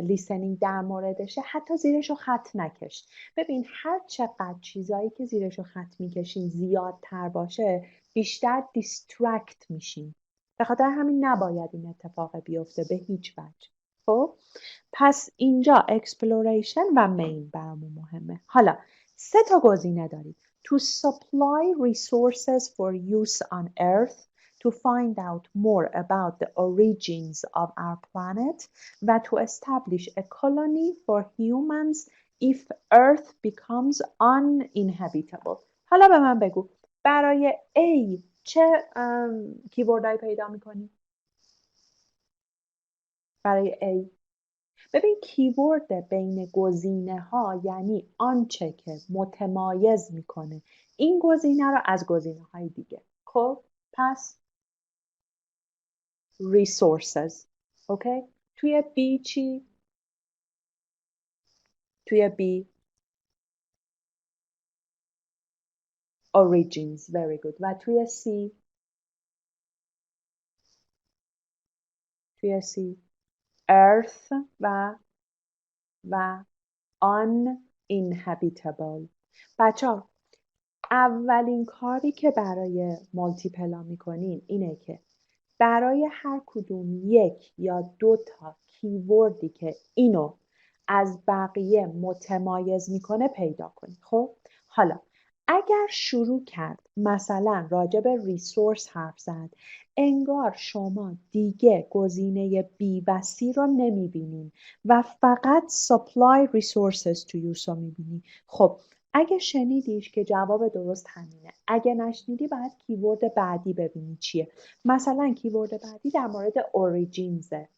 لیسنینگ در موردشه حتی زیرشو خط نکش. ببین هر چقدر چیزایی که زیرشو خط میکشین زیادتر باشه بیشتر دیسترکت میشین. به خاطر همین نباید این اتفاق بیفته به هیچ وجه. خب پس اینجا اکسپلوریشن و مین برامون مهمه. حالا 3 گزینه دارید. To supply resources for use on Earth, to find out more about the origins of our planet و to establish a colony for humans if Earth becomes uninhabitable. حالا به من بگو برای A چه کیبوردهایی پیدا میکنی؟ برای A ببین کیورد بین گزینه ها یعنی آنچه که متمایز میکنه این گزینه رو از گزینه های دیگه. خب پس resources. اوکی. توی B چی؟ توی B origins. Very good. و توی C earth و uninhabitable. بچه‌ها اولین کاری که برای مالتیپلا میکنین اینه که برای هر کدوم 1 یا 2 کیوردی که اینو از بقیه متمایز میکنه پیدا کنید. خب حالا اگر شروع کرد مثلا راجع به ریسورس حرف زد انگار شما دیگه گزینه B و C رو نمیبینین و فقط supply resources to use رو میبینی. خب اگه شنیدیش که جواب درست همینه. اگه نشنیدی باید کیورد بعدی ببینی چیه. مثلا کیورد بعدی در مورد اوریجینزه.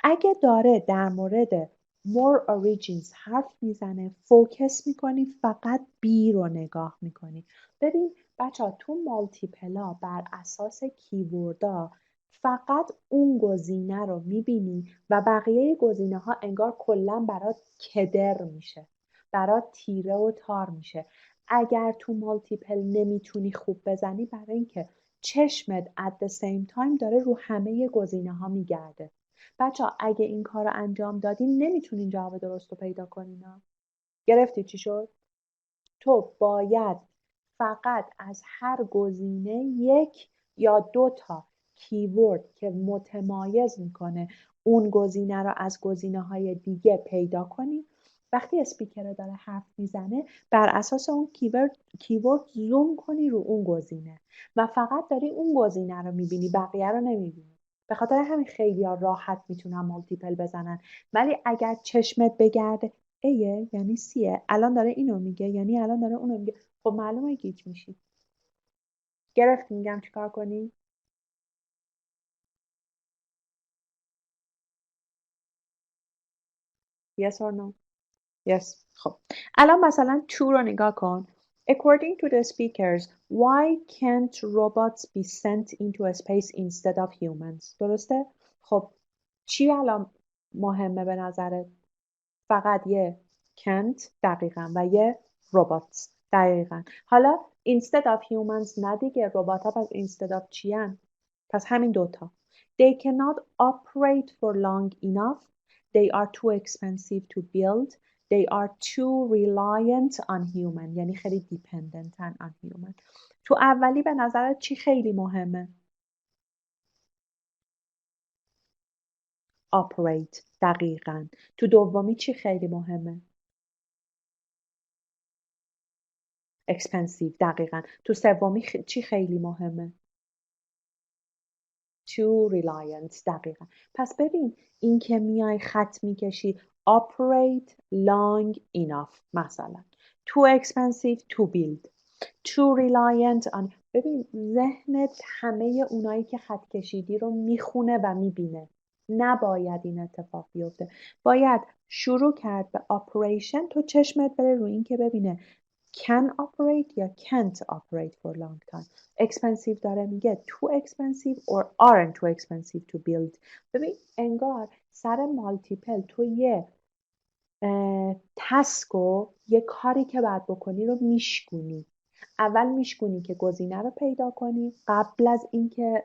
اگه داره در مورد more origins حرف میزنه فوکس میکنی فقط B رو نگاه میکنی. ببین بچه ها تو مالتیپلا بر اساس کیوردا فقط اون گزینه رو میبینی و بقیه گزینه ها انگار کلا برات کدر میشه. برات تیره و تار میشه. اگر تو مالتیپل نمیتونی خوب بزنی برای اینکه چشمت at the same time داره رو همه گزینه ها میگرده. بچه ها اگه این کار رو انجام دادین نمیتونین جواب درست رو پیدا کنین. گرفتی چی شد؟ تو باید فقط از هر گزینه 1 یا 2 کیورد که متمایز میکنه اون گزینه رو از گزینه های دیگه پیدا کنی. وقتی اسپیکر داره حرف میزنه بر اساس اون کیورد زوم کنی رو اون گزینه و فقط داری اون گزینه رو میبینی بقیه رو نمیبینی. به خاطر همین خیلی راحت میتونن مالتیپل بزنن. ولی اگر چشمت بگرده ایه یعنی سیه الان داره اینو میگه یعنی الان داره اونو میگه خب معلومه گیج میشی. گرفتی میگم چیکار کنی؟ Yes or no? Yes. خب الان مثلا تو رو نگاه کن. According to the speakers, why can't robots be sent into a space instead of humans? درسته؟ خب چی الان مهمه به نظرت؟ فقط یه can't دقیقاً و یه robots دقیقاً. حالا instead of humans نه دیگه، ربات ها پس instead of چی هن؟ پس همین دوتا. They cannot operate for long enough. They are too expensive to build. They are too reliant on human. یعنی خیلی dependent on human. تو اولی به نظرت چی خیلی مهمه؟ operate. دقیقاً. تو دومی چی خیلی مهمه؟ expensive. دقیقاً. تو سومی چی خیلی مهمه؟ too reliant. دقیقاً. پس ببین این که میای خط میکشی operate long enough مثلا too expensive to build too reliant on. ببین ذهنت همه اونایی که خط کشیدی رو میخونه و میبینه. نباید این اتفاق بیفته. باید شروع کرد به operation. تو چشمت بره روی این که ببینه can operate یا can't operate for long time. expensive داره میگه too expensive or aren't too expensive to build. ببین انگار سر مالتیپل تو یه تسکو یه کاری که باید بکنی رو میشکونی. اول میشکونی که گزینه رو پیدا کنی قبل از اینکه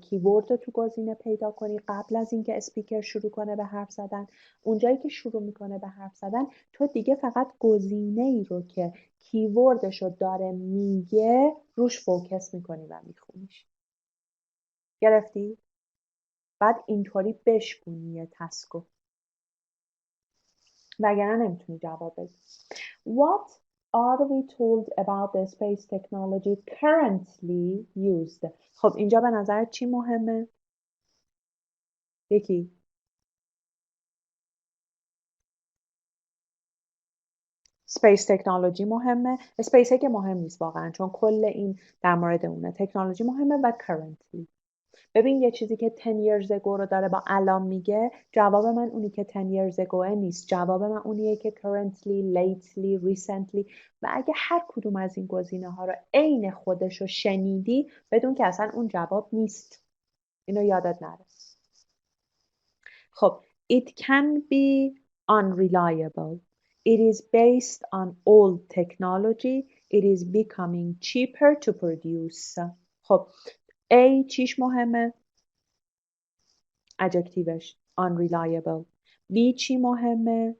کیورد رو تو گزینه پیدا کنی قبل از اینکه اسپیکر شروع کنه به حرف زدن. اونجایی که شروع میکنه به حرف زدن تو دیگه فقط گزینه ای رو که کیوردش رو داره میگه روش فوکس میکنی و میخونیش. گرفتی؟ بعد اینطوری بشکونی یه تسکو وگرنه نمیتونی جواب بدی. What are we told about the space technology currently used؟ خب اینجا به نظر چی مهمه؟ یکی space technology مهمه. space که مهم نیست واقعا چون کل این در مورد اونه. تکنولوژی مهمه و currently. ببین یه چیزی که 10 years ago رو داره با الان میگه جواب من اونی که 10 years ago نیست. جواب من اونیه که currently, lately, recently. و اگه هر کدوم از این گزینه ها رو عین خودش رو شنیدی بدون که اصلا اون جواب نیست. اینو یادت نره. خب it can be unreliable. It is based on old technology. It is becoming cheaper to produce. خب A چیش مهمه؟ adjectiveش unreliable. B چی مهمه؟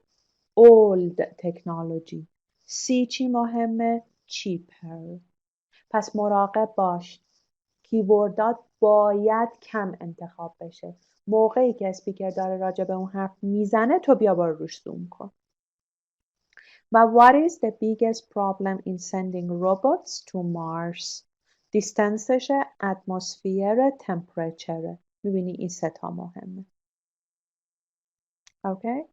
old technology. C چی مهمه؟ cheaper. پس مراقب باش. کیوردات باید کم انتخاب بشه. موقعی که اسپیکر داره راجع به اون حرف میزنه تو بیا برو روش زوم کن. و what is the biggest problem in sending robots to Mars؟ دیستنسشه، اتمسفیر، تمپرچره. میبینی این سه تا مهمه. اوکی؟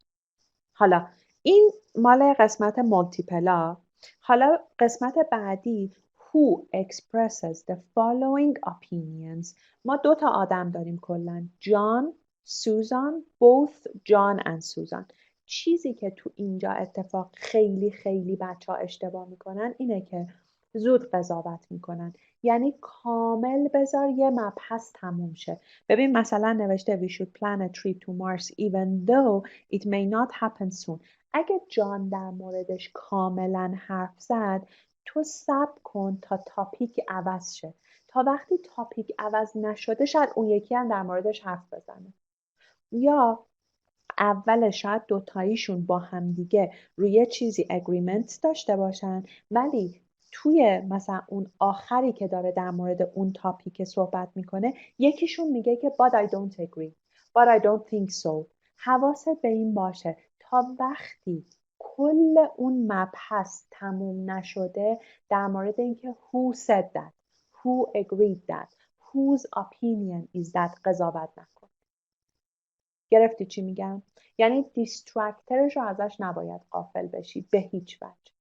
حالا این مال قسمت مالتیپلا. حالا قسمت بعدی who expresses the following opinions. ما 2 تا آدم داریم کلا. جان، سوزان، both جان and سوزان. چیزی که تو اینجا اتفاق خیلی خیلی بچه ها اشتباه میکنن اینه که زود قضاوت میکنن. یعنی کامل بذار یه مبحث تموم شه. ببین مثلا نوشته we should plan a trip to Mars even though it may not happen soon. اگه جان در موردش کاملا حرف زد تو صبر کن تا تاپیک عوض شه. تا وقتی تاپیک عوض نشده شاید اون یکی هم در موردش حرف بزنه. یا اول شاید دوتاییشون با همدیگه روی چیزی اگریمنت داشته باشن ولی توی مثلا اون آخری که داره در مورد اون تاپیک صحبت میکنه یکیشون میگه که but I don't agree but I don't think so. حواست به این باشه تا وقتی کل اون مبحث تموم نشده در مورد اینکه who said that who agreed that whose opinion is that قضاوت نکن. گرفتی چی میگم؟ یعنی دیسترکترش رو ازش نباید غافل بشی به هیچ وجه.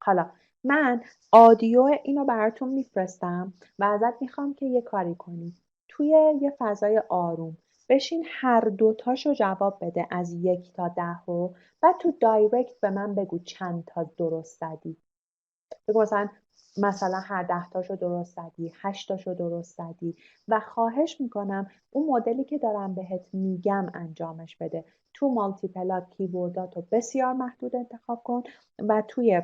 حالا من آدیو اینو براتون میفرستم و ازت میخوام که یه کاری کنی. توی یه فضای آروم بشین هر دوتاشو جواب بده از 1 تا 10 و بعد تو دایرکت به من بگو چند تا درست زدی. بگو مثلا هر 10 تاشو درست زدی 8 تاشو درست زدی و خواهش میکنم اون مدلی که دارم بهت میگم انجامش بده. تو مالتیپلا کیورداتو بسیار محدود انتخاب کن و توی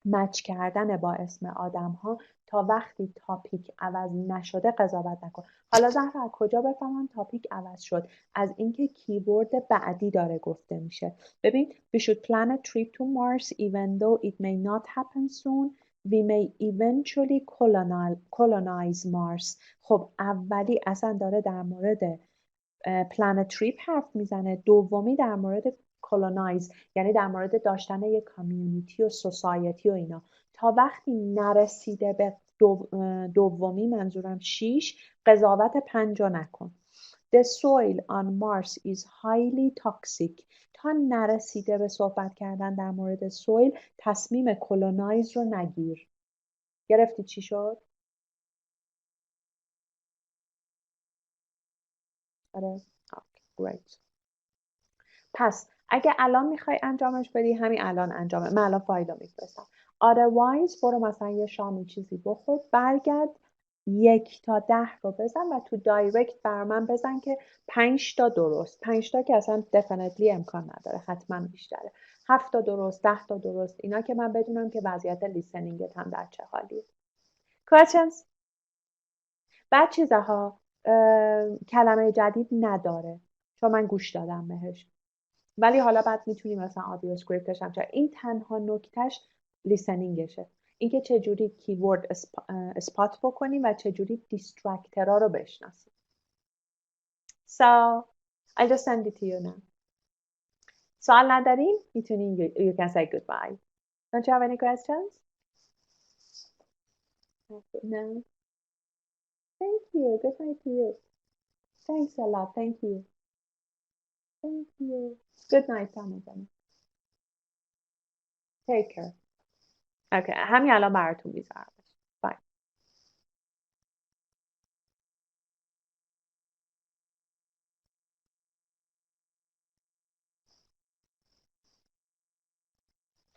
مچ کردن با اسم آدم ها تا وقتی تاپیک عوض نشده قضاوت نکن. حالا زهرا از کجا بفهمم تاپیک عوض شد؟ از اینکه کیورد بعدی داره گفته میشه. ببین we should plan a trip to Mars even though it may not happen soon. We may eventually colonize Mars. خب اولی اصلا داره در مورد پلن تریپ حرف میزنه، دومی در مورد کلونایز یعنی در مورد داشتن یک کامیونیتی و سوسایتی و اینا. تا وقتی نرسیده به دومی منظورم 6 قضاوت 5 نکن. The soil on Mars is highly toxic. تا نرسیده به صحبت کردن در مورد سویل تصمیم کلونایز رو نگیر. گرفتی چی شد؟ آره. Great. پس اگه الان میخوای انجامش بدی همین الان انجامه. من الان فایل رو میفرستم. otherwise برو مثلا یه شامی چیزی بخور، برگرد 1 تا 10 رو بزن و تو دایرکت بر من بزن که 5 تا درست. 5 تا که اصلا definitely امکان نداره، حتما بیشتره. 7 تا درست، 10 تا درست، اینا که من بدونم که وضعیت لیسنینگت هم در چه حالیه. questions؟ بعد چیزها کلمه جدید نداره چون من گوش دادم بهش، ولی حالا بعد میتونیم مثلا آدیو اسکریپتش هم چه. این تنها نکتهش لیسنینگشه، اینکه چجوری کیورد اسپات بکنیم و چجوری دیسترکترها رو بشناسیم. So I'll just send it to you now. سوال نداریم؟ میتونیم you can say goodbye. Don't you have any questions? No. Thank you. Good night to you. Thanks a lot. Thank you. Thank you. Good night, Tamazani. Take care. Okay. همین الان براتون میذارم.